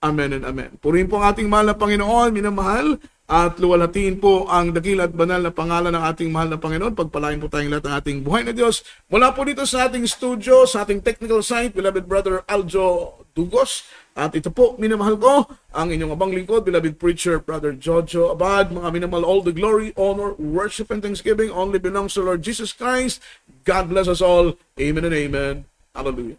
Amen and amen. Purihin po ang ating mahal na Panginoon, minamahal, at luwalhatiin po ang dakila at banal na pangalan ng ating mahal na Panginoon. Pagpalain po tayong lahat ng ating buhay na Diyos. Mula po dito sa ating studio, sa ating technical site, beloved brother Aljo Dugos. At ito po, minamahal ko, ang inyong abang lingkod, beloved preacher, Brother Jojo Abad. Mga minamahal, all the glory, honor, worship, and thanksgiving only belongs to Lord Jesus Christ. God bless us all. Amen and amen. Hallelujah.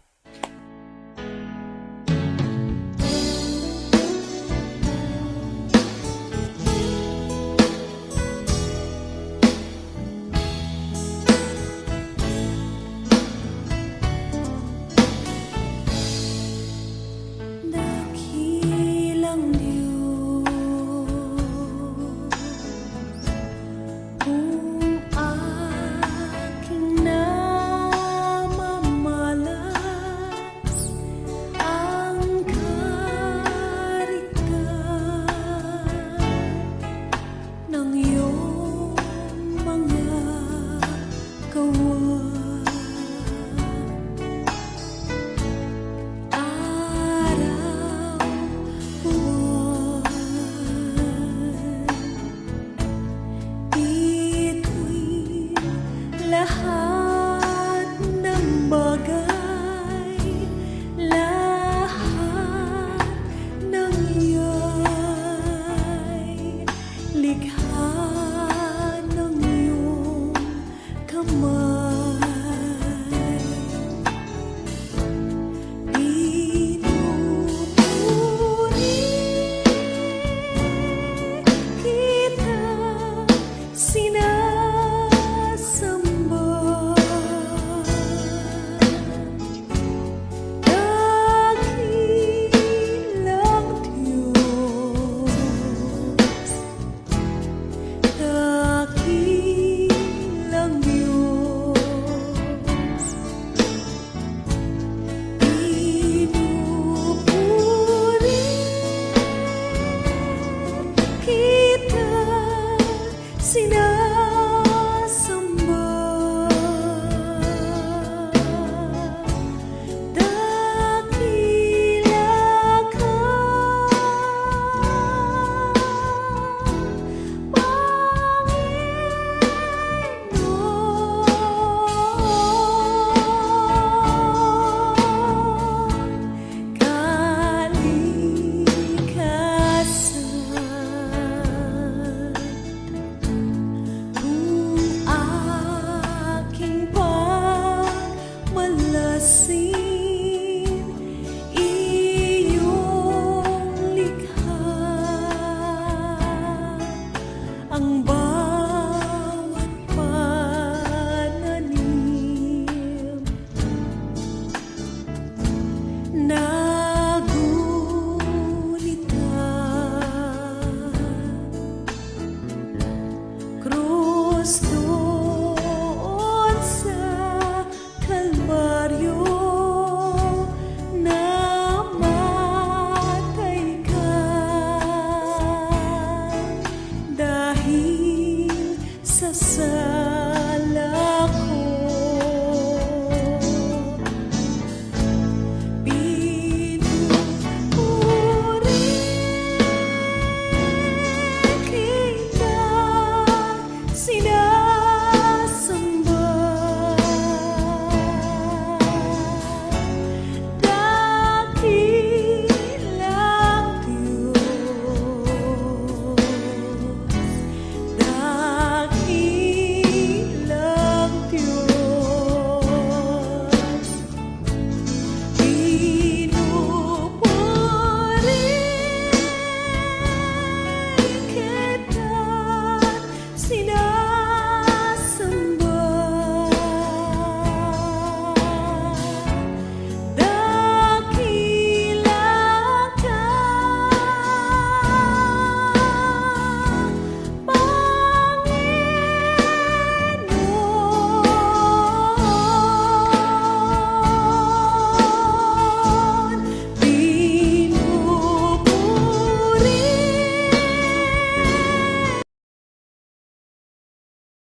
Likha ng iyong kamay.